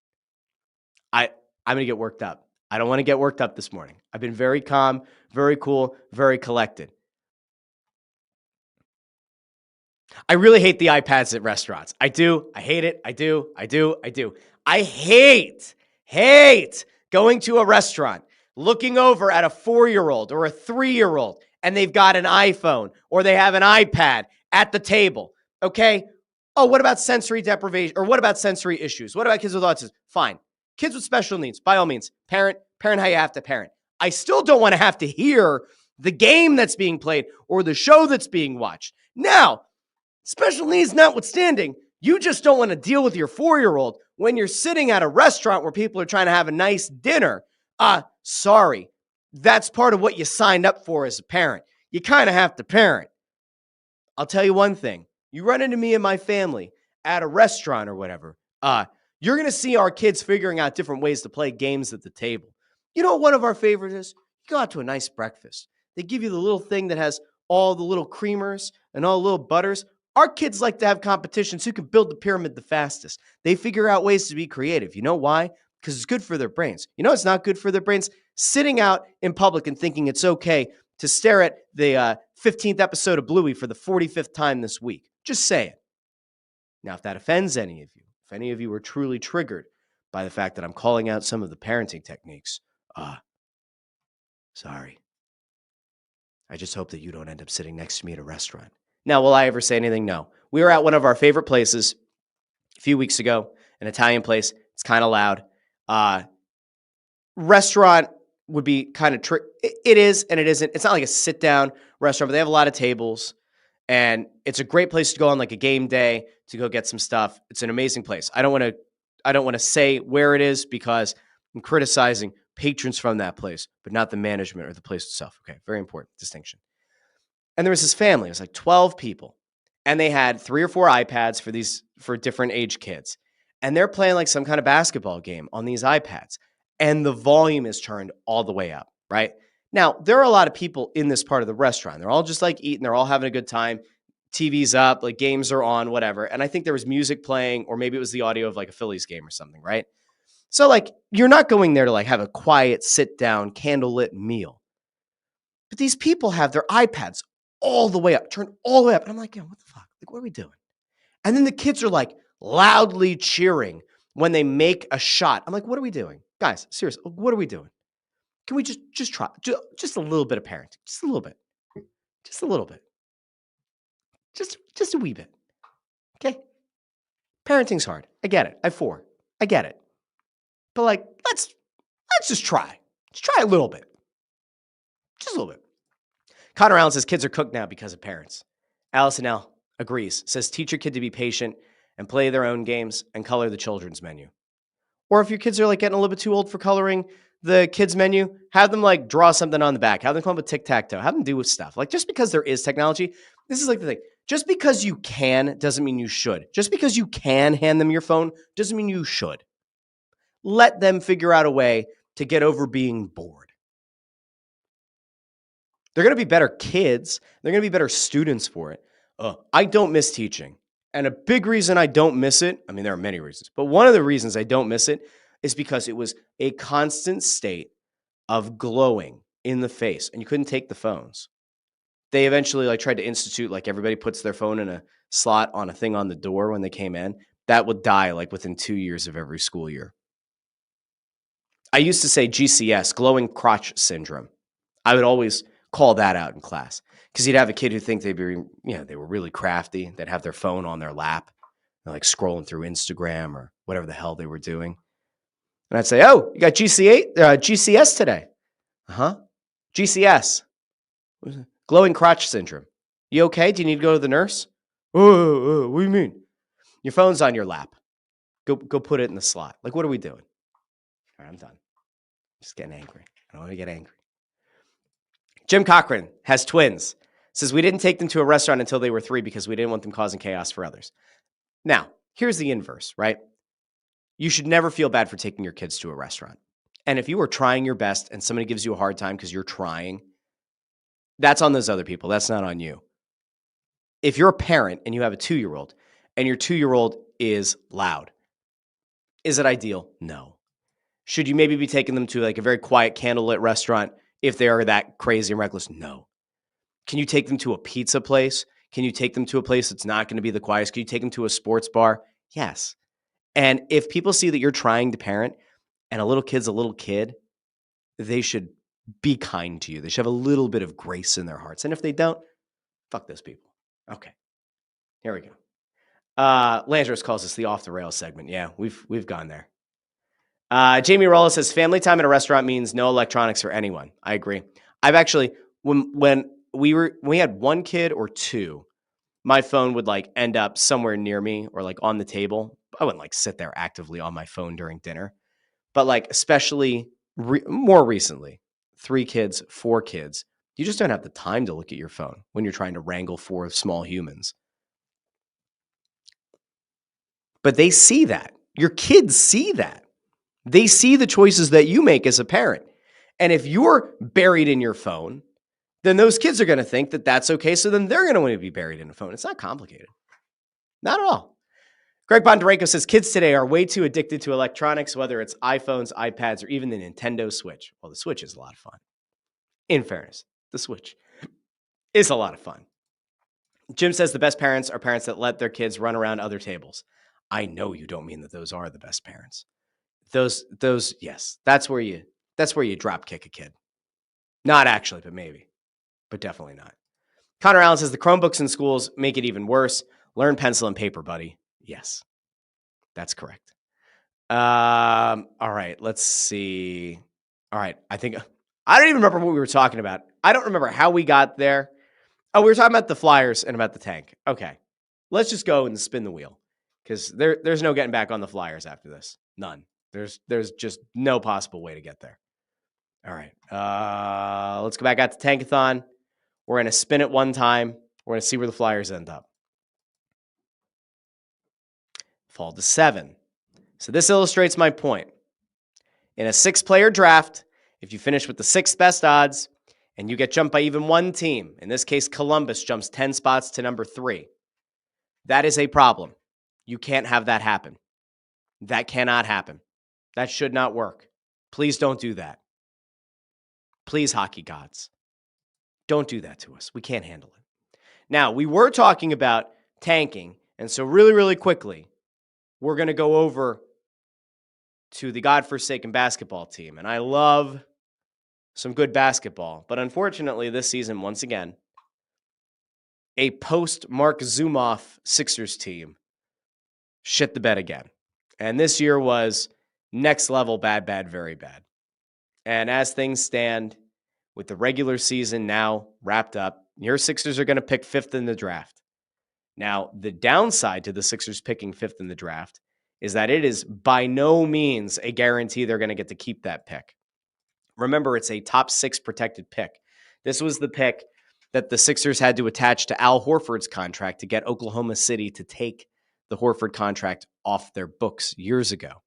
I'm going to get worked up. I don't want to get worked up this morning. I've been very calm, very cool, very collected. I really hate the iPads at restaurants. I do. I hate it. I do. I hate going to a restaurant, looking over at a 4-year-old or a 3-year-old, and they've got an iPhone or they have an iPad at the table. Okay? Oh, what about sensory deprivation? Or what about sensory issues? What about kids with autism? Fine. Kids with special needs, by all means, parent how you have to parent. I still don't want to have to hear the game that's being played or the show that's being watched. Now, special needs notwithstanding, you just don't want to deal with your 4-year-old when you're sitting at a restaurant where people are trying to have a nice dinner. Sorry. That's part of what you signed up for as a parent. You kind of have to parent. I'll tell you one thing. You run into me and my family at a restaurant or whatever, you're going to see our kids figuring out different ways to play games at the table. You know what one of our favorites is? You go out to a nice breakfast. They give you the little thing that has all the little creamers and all the little butters. Our kids like to have competitions who can build the pyramid the fastest. They figure out ways to be creative. You know why? Because it's good for their brains. You know it's not good for their brains? Sitting out in public and thinking it's okay to stare at the 15th episode of Bluey for the 45th time this week. Just say it. Now, if that offends any of you, if any of you are truly triggered by the fact that I'm calling out some of the parenting techniques, sorry. I just hope that you don't end up sitting next to me at a restaurant. Now, will I ever say anything? No. We were at one of our favorite places a few weeks ago, an Italian place. It's kind of loud. Restaurant would be kind of it is and it isn't. It's not like a sit-down restaurant, but they have a lot of tables. And it's a great place to go on like a game day to go get some stuff. It's an amazing place. I don't want to say where it is because I'm criticizing patrons from that place, but not the management or the place itself. Okay, very important distinction. And there was this family. It was like 12 people. And they had 3 or 4 iPads for different age kids. And they're playing like some kind of basketball game on these iPads. And the volume is turned all the way up, right? Now, there are a lot of people in this part of the restaurant. They're all just like eating. They're all having a good time. TV's up, like games are on, whatever. And I think there was music playing, or maybe it was the audio of like a Phillies game or something, right? So like, you're not going there to like have a quiet, sit down, candlelit meal. But these people have their iPads all the way up, turned all the way up. And I'm like, what the fuck? Like, what are we doing? And then the kids are like loudly cheering when they make a shot. I'm like, what are we doing? Guys, seriously, what are we doing? Can we just try just a little bit of parenting? Just a little bit. Just a little bit. Just a wee bit. Okay? Parenting's hard. I get it. I get it. But like, let's just try. Let's try a little bit. Just a little bit. Connor Allen says kids are cooked now because of parents. Allison L. agrees. Says teach your kid to be patient and play their own games and color the children's menu. Or if your kids are like getting a little bit too old for coloring the kids' menu, have them like draw something on the back. Have them come up with tic-tac-toe. Have them do with stuff. Like just because there is technology, this is like the thing. Just because you can doesn't mean you should. Just because you can hand them your phone doesn't mean you should. Let them figure out a way to get over being bored. They're going to be better kids. They're going to be better students for it. I don't miss teaching. And a big reason I don't miss it, I mean, there are many reasons, but one of the reasons I don't miss it is because it was a constant state of glowing in the face, and you couldn't take the phones. They eventually like tried to institute, like everybody puts their phone in a slot on a thing on the door when they came in. That would die like within 2 years of every school year. I used to say GCS, glowing crotch syndrome. I would always call that out in class because you'd have a kid who think they were really crafty. They'd have their phone on their lap, like scrolling through Instagram or whatever the hell they were doing. And I'd say, oh, you got GCS today. Uh-huh. GCS, glowing crotch syndrome. You okay? Do you need to go to the nurse? Oh, what do you mean? Your phone's on your lap. Go put it in the slot. Like, what are we doing? All right, I'm done. Just getting angry. I don't want to get angry. Jim Cochran has twins. Says, we didn't take them to a restaurant until they were 3 because we didn't want them causing chaos for others. Now, here's the inverse, right? You should never feel bad for taking your kids to a restaurant. And if you are trying your best and somebody gives you a hard time because you're trying, that's on those other people. That's not on you. If you're a parent and you have a 2-year-old and your 2-year-old is loud, is it ideal? No. Should you maybe be taking them to like a very quiet candlelit restaurant if they are that crazy and reckless? No. Can you take them to a pizza place? Can you take them to a place that's not going to be the quietest? Can you take them to a sports bar? Yes. And if people see that you're trying to parent and a little kid's a little kid, they should be kind to you. They should have a little bit of grace in their hearts. And if they don't, fuck those people. Okay. Here we go. Landros calls this the off the rails segment. Yeah, we've gone there. Jamie Rolla says family time at a restaurant means no electronics for anyone. I agree. I've actually, when we had 1 kid or 2, my phone would like end up somewhere near me or like on the table. I wouldn't like sit there actively on my phone during dinner, but like especially more recently, 3 kids, 4 kids, you just don't have the time to look at your phone when you're trying to wrangle 4 small humans. But they see that. Your kids see that. They see the choices that you make as a parent. And if you're buried in your phone, then those kids are going to think that that's okay. So then they're going to want to be buried in a phone. It's not complicated. Not at all. Greg Bondarenko says kids today are way too addicted to electronics, whether it's iPhones, iPads, or even the Nintendo Switch. Well, the Switch is a lot of fun. In fairness, the Switch is a lot of fun. Jim says the best parents are parents that let their kids run around other tables. I know you don't mean that those are the best parents. Those, yes, that's where you drop kick a kid. Not actually, but maybe, but definitely not. Connor Allen says the Chromebooks in schools make it even worse. Learn pencil and paper, buddy. Yes, that's correct. All right, let's see. All right, I don't even remember what we were talking about. I don't remember how we got there. Oh, we were talking about the Flyers and about the tank. Okay, let's just go and spin the wheel because there's no getting back on the Flyers after this. None. There's just no possible way to get there. All right, let's go back out to Tankathon. We're going to spin it one time. We're going to see where the Flyers end up. Fall to 7. So this illustrates my point. In a 6-player draft, if you finish with the 6th best odds and you get jumped by even one team, in this case, Columbus jumps 10 spots to number 3, that is a problem. You can't have that happen. That cannot happen. That should not work. Please don't do that. Please, hockey gods, don't do that to us. We can't handle it. Now, we were talking about tanking, and so really, really quickly, we're going to go over to the godforsaken basketball team. And I love some good basketball. But unfortunately, this season, once again, a post-Mark Zumoff Sixers team shit the bed again. And this year was next level bad, very bad. And as things stand, with the regular season now wrapped up, your Sixers are going to pick 5th in the draft. Now, the downside to the Sixers picking 5th in the draft is that it is by no means a guarantee they're going to get to keep that pick. Remember, it's a top 6 protected pick. This was the pick that the Sixers had to attach to Al Horford's contract to get Oklahoma City to take the Horford contract off their books years ago.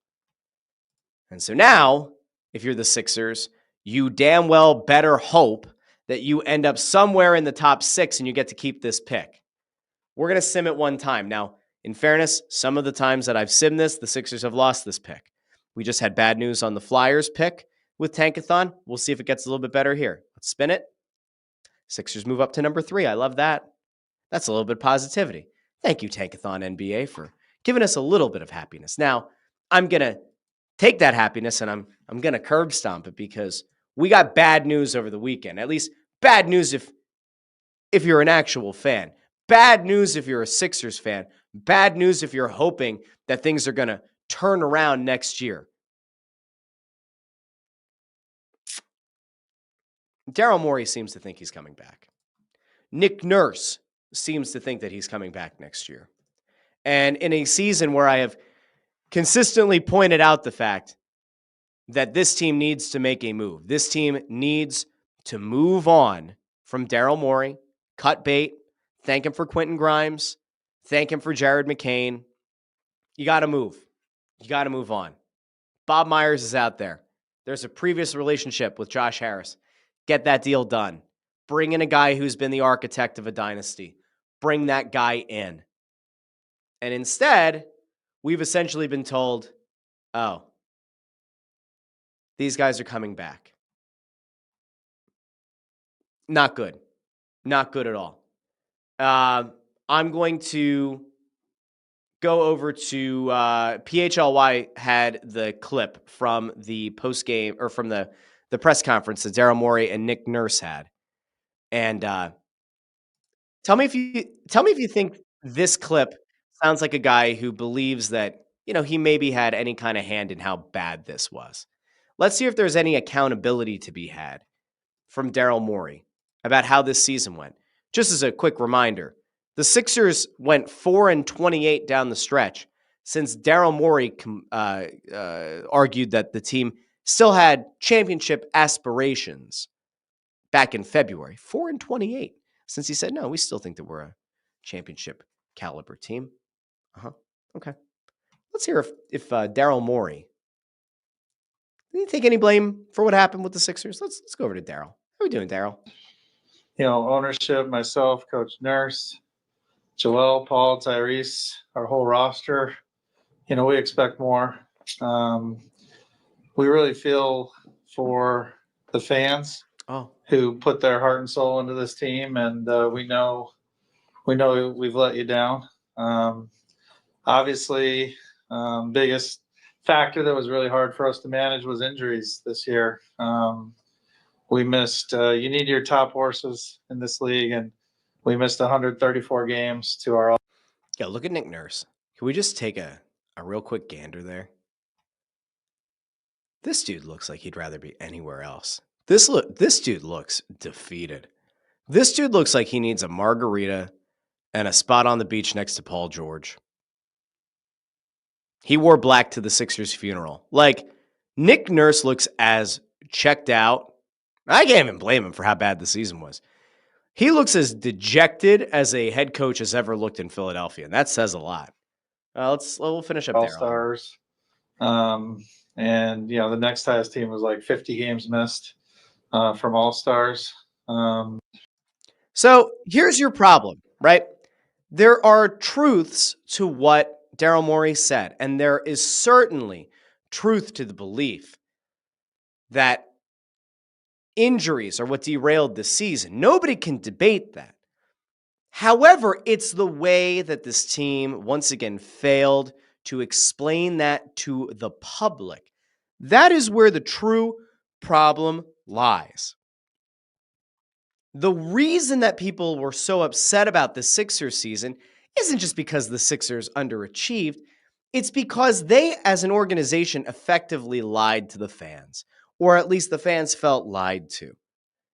And so now, if you're the Sixers, you damn well better hope that you end up somewhere in the top 6 and you get to keep this pick. We're going to sim it one time. Now, in fairness, some of the times that I've simmed this, the Sixers have lost this pick. We just had bad news on the Flyers pick with Tankathon. We'll see if it gets a little bit better here. Let's spin it. Sixers move up to number 3. I love that. That's a little bit of positivity. Thank you, Tankathon NBA, for giving us a little bit of happiness. Now, I'm going to take that happiness and I'm going to curb stomp it because we got bad news over the weekend. At least bad news if you're an actual fan. Bad news if you're a Sixers fan. Bad news if you're hoping that things are going to turn around next year. Daryl Morey seems to think he's coming back. Nick Nurse seems to think that he's coming back next year. And in a season where I have consistently pointed out the fact that this team needs to make a move. This team needs to move on from Daryl Morey, cut bait, thank him for Quentin Grimes, thank him for Jared McCain. You got to move. You got to move on. Bob Myers is out there. There's a previous relationship with Josh Harris. Get that deal done. Bring in a guy who's been the architect of a dynasty. Bring that guy in. And instead, we've essentially been told, oh, these guys are coming back. Not good. Not good at all. I'm going to go over to PHLY had the clip from the post game or from the press conference that Daryl Morey and Nick Nurse had, and tell me if you think this clip sounds like a guy who believes that he maybe had any kind of hand in how bad this was. Let's see if there's any accountability to be had from Daryl Morey about how this season went. Just as a quick reminder, the Sixers went 4-28 down the stretch since Daryl Morey argued that the team still had championship aspirations back in February. 4-28 since he said, no, we still think that we're a championship caliber team. Okay. Let's hear if Daryl Morey, did he take any blame for what happened with the Sixers? Let's go over to Daryl. How are we doing, Daryl? Ownership, myself, Coach Nurse, Joel, Paul, Tyrese, our whole roster, we expect more. We really feel for the fans who put their heart and soul into this team, and we know we've let you down. Obviously, biggest factor that was really hard for us to manage was injuries this year. We missed, you need your top horses in this league, and we missed 134 games to our. Yeah, look at Nick Nurse. Can we just take a real quick gander there? This dude looks like he'd rather be anywhere else. This dude looks defeated. This dude looks like he needs a margarita and a spot on the beach next to Paul George. He wore black to the Sixers' funeral. Like, Nick Nurse looks as checked out. I can't even blame him for how bad the season was. He looks as dejected as a head coach has ever looked in Philadelphia, and that says a lot. We'll finish up there. All-Stars. And, the next highest team was like 50 games missed from All-Stars. So here's your problem, right? There are truths to what Daryl Morey said, and there is certainly truth to the belief that injuries are what derailed the season. Nobody can debate that. However, it's the way that this team once again failed to explain that to the public. That is where the true problem lies. The reason that people were so upset about the Sixers season isn't just because the Sixers underachieved. It's because they, as an organization, effectively lied to the fans, or at least the fans felt lied to.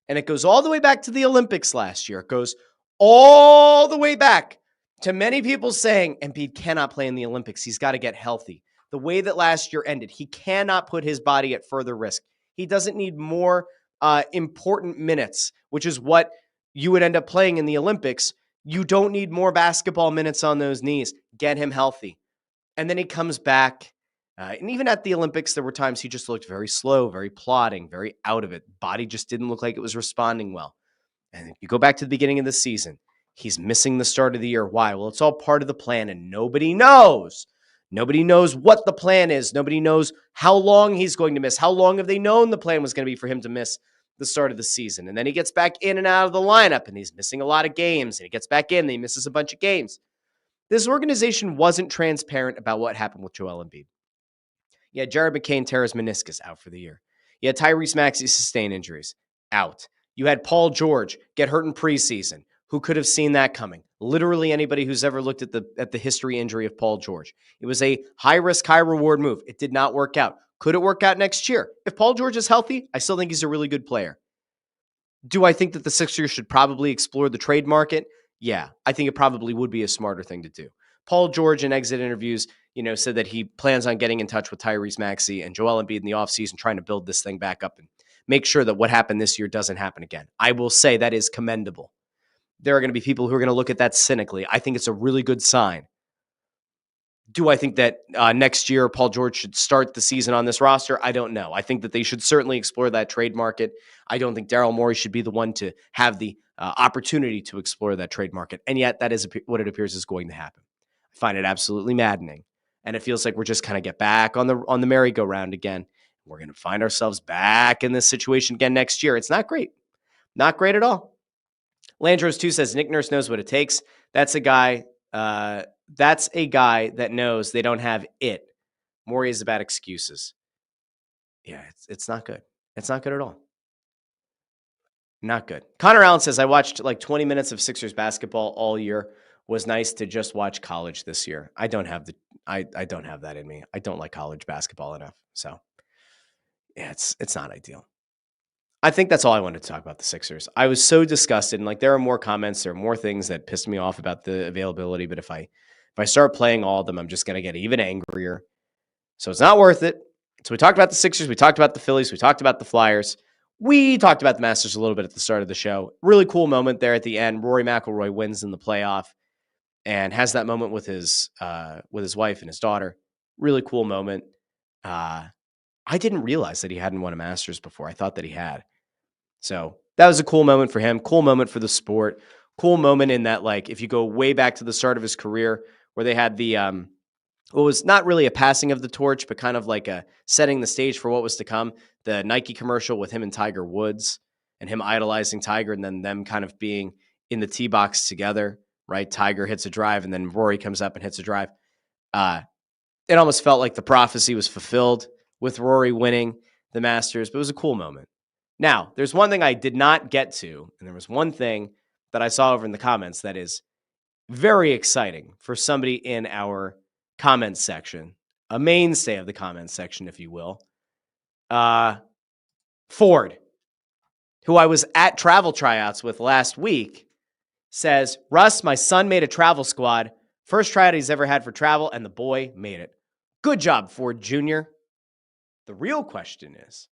And it goes all the way back to the Olympics last year. It goes all the way back to many people saying Embiid cannot play in the Olympics. He's got to get healthy. The way that last year ended, he cannot put his body at further risk. He doesn't need more important minutes, which is what you would end up playing in the Olympics. You don't need more basketball minutes on those knees. Get him healthy. And then he comes back. And even at the Olympics, there were times he just looked very slow, very plodding, very out of it. Body just didn't look like it was responding well. And you go back to the beginning of the season. He's missing the start of the year. Why? Well, it's all part of the plan, and nobody knows. Nobody knows what the plan is. Nobody knows how long he's going to miss. How long have they known the plan was going to be for him to miss the start of the season? And then he gets back in and out of the lineup, and he's missing a lot of games. And he gets back in, and he misses a bunch of games. This organization wasn't transparent about what happened with Joel Embiid. You had Jared McCain tear his meniscus, out for the year. You had Tyrese Maxey sustain injuries, out. You had Paul George get hurt in preseason. Who could have seen that coming? Literally anybody who's ever looked at the history injury of Paul George. It was a high risk, high reward move. It did not work out. Could it work out next year? If Paul George is healthy, I still think he's a really good player. Do I think that the Sixers should probably explore the trade market? Yeah, I think it probably would be a smarter thing to do. Paul George in exit interviews, said that he plans on getting in touch with Tyrese Maxey and Joel Embiid in the offseason, trying to build this thing back up and make sure that what happened this year doesn't happen again. I will say that is commendable. There are going to be people who are going to look at that cynically. I think it's a really good sign. Do I think that next year Paul George should start the season on this roster? I don't know. I think that they should certainly explore that trade market. I don't think Daryl Morey should be the one to have the opportunity to explore that trade market. And yet that is what it appears is going to happen. I find it absolutely maddening. And it feels like we're just kind of get back on the merry-go-round again. We're going to find ourselves back in this situation again next year. It's not great. Not great at all. Landros 2 says, Nick Nurse knows what it takes. That's a guy that knows they don't have it. Morey is about excuses. Yeah, it's not good. It's not good at all. Not good. Connor Allen says, I watched like 20 minutes of Sixers basketball all year. Was nice to just watch college this year. I don't have that in me. I don't like college basketball enough. So yeah, it's not ideal. I think that's all I wanted to talk about the Sixers. I was so disgusted, and like there are more comments, there are more things that pissed me off about the availability. But if I start playing all of them, I'm just going to get even angrier. So it's not worth it. So we talked about the Sixers, we talked about the Phillies, we talked about the Flyers, we talked about the Masters a little bit at the start of the show. Really cool moment there at the end. Rory McIlroy wins in the playoff and has that moment with his wife and his daughter. Really cool moment. I didn't realize that he hadn't won a Masters before. I thought that he had. So that was a cool moment for him. Cool moment for the sport. Cool moment in that, like, if you go way back to the start of his career, where they had the what was not really a passing of the torch, but kind of like a setting the stage for what was to come. The Nike commercial with him and Tiger Woods, and him idolizing Tiger, and then them kind of being in the tee box together. Right, Tiger hits a drive, and then Rory comes up and hits a drive. It almost felt like the prophecy was fulfilled with Rory winning the Masters, but it was a cool moment. Now, there's one thing I did not get to, and there was one thing that I saw over in the comments that is very exciting for somebody in our comments section, a mainstay of the comments section, if you will. Ford, who I was at travel tryouts with last week, says, Russ, my son made a travel squad. First tryout he's ever had for travel, and the boy made it. Good job, Ford Jr. The real question is,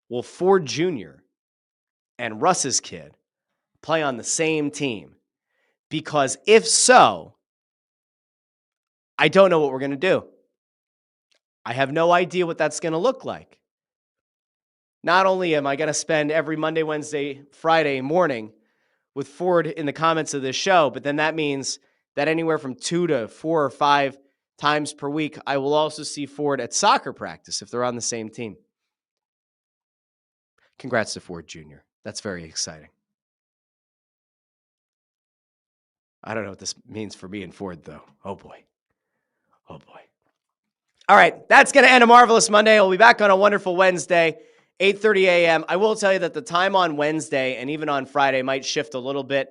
will Ford Jr. and Russ's kid play on the same team? Because if so, I don't know what we're going to do. I have no idea what that's going to look like. Not only am I going to spend every Monday, Wednesday, Friday morning with Ford in the comments of this show, but then that means that anywhere from 2 to 4 or 5 times per week, I will also see Ford at soccer practice if they're on the same team. Congrats to Ford Jr. That's very exciting. I don't know what this means for me and Ford, though. Oh, boy. Oh, boy. All right, that's going to end a marvelous Monday. We'll be back on a wonderful Wednesday, 8:30 a.m. I will tell you that the time on Wednesday and even on Friday might shift a little bit.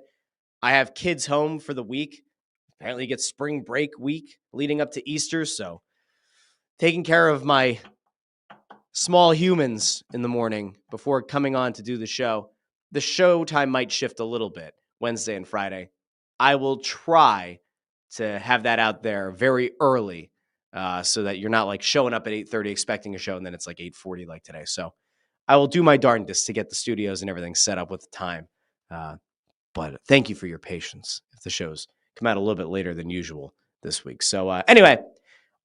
I have kids home for the week. Apparently, you get spring break week leading up to Easter, so taking care of my small humans in the morning before coming on to do the show. The show time might shift a little bit Wednesday and Friday. I will try to have that out there very early so that you're not like showing up at 8:30 expecting a show and then it's like 8:40 like today. So I will do my darndest to get the studios and everything set up with the time. But thank you for your patience if the shows come out a little bit later than usual this week. So anyway,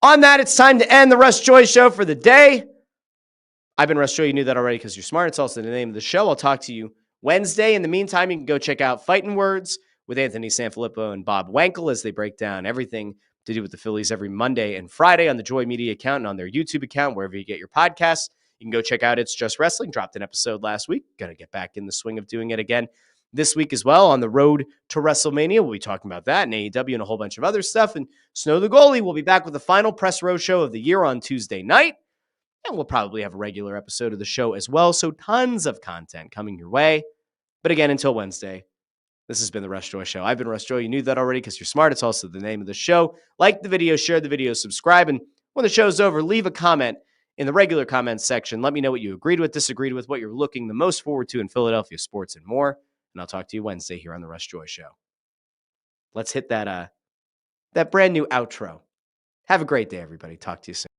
on that, it's time to end the Russ Joy Show for the day. I've been Russ Joy. You knew that already because you're smart. It's also the name of the show. I'll talk to you Wednesday. In the meantime, you can go check out Phightin Words with Anthony Sanfilippo and Bob Wankel as they break down everything to do with the Phillies every Monday and Friday on the Joy Media account and on their YouTube account, wherever you get your podcasts. You can go check out It's Just Wrestling. Dropped an episode last week. Going to get back in the swing of doing it again. this week as well on the road to WrestleMania. We'll be talking about that and AEW and a whole bunch of other stuff. And Snow the Goalie will be back with the final press row show of the year on Tuesday night. And we'll probably have a regular episode of the show as well. So tons of content coming your way. But again, until Wednesday, this has been the Russ Joy Show. I've been Russ Joy. You knew that already because you're smart. It's also the name of the show. Like the video, share the video, subscribe. And when the show's over, leave a comment in the regular comments section. Let me know what you agreed with, disagreed with, what you're looking the most forward to in Philadelphia sports and more. And I'll talk to you Wednesday here on the Russ Joy Show. Let's hit that brand new outro. Have a great day, everybody. Talk to you soon.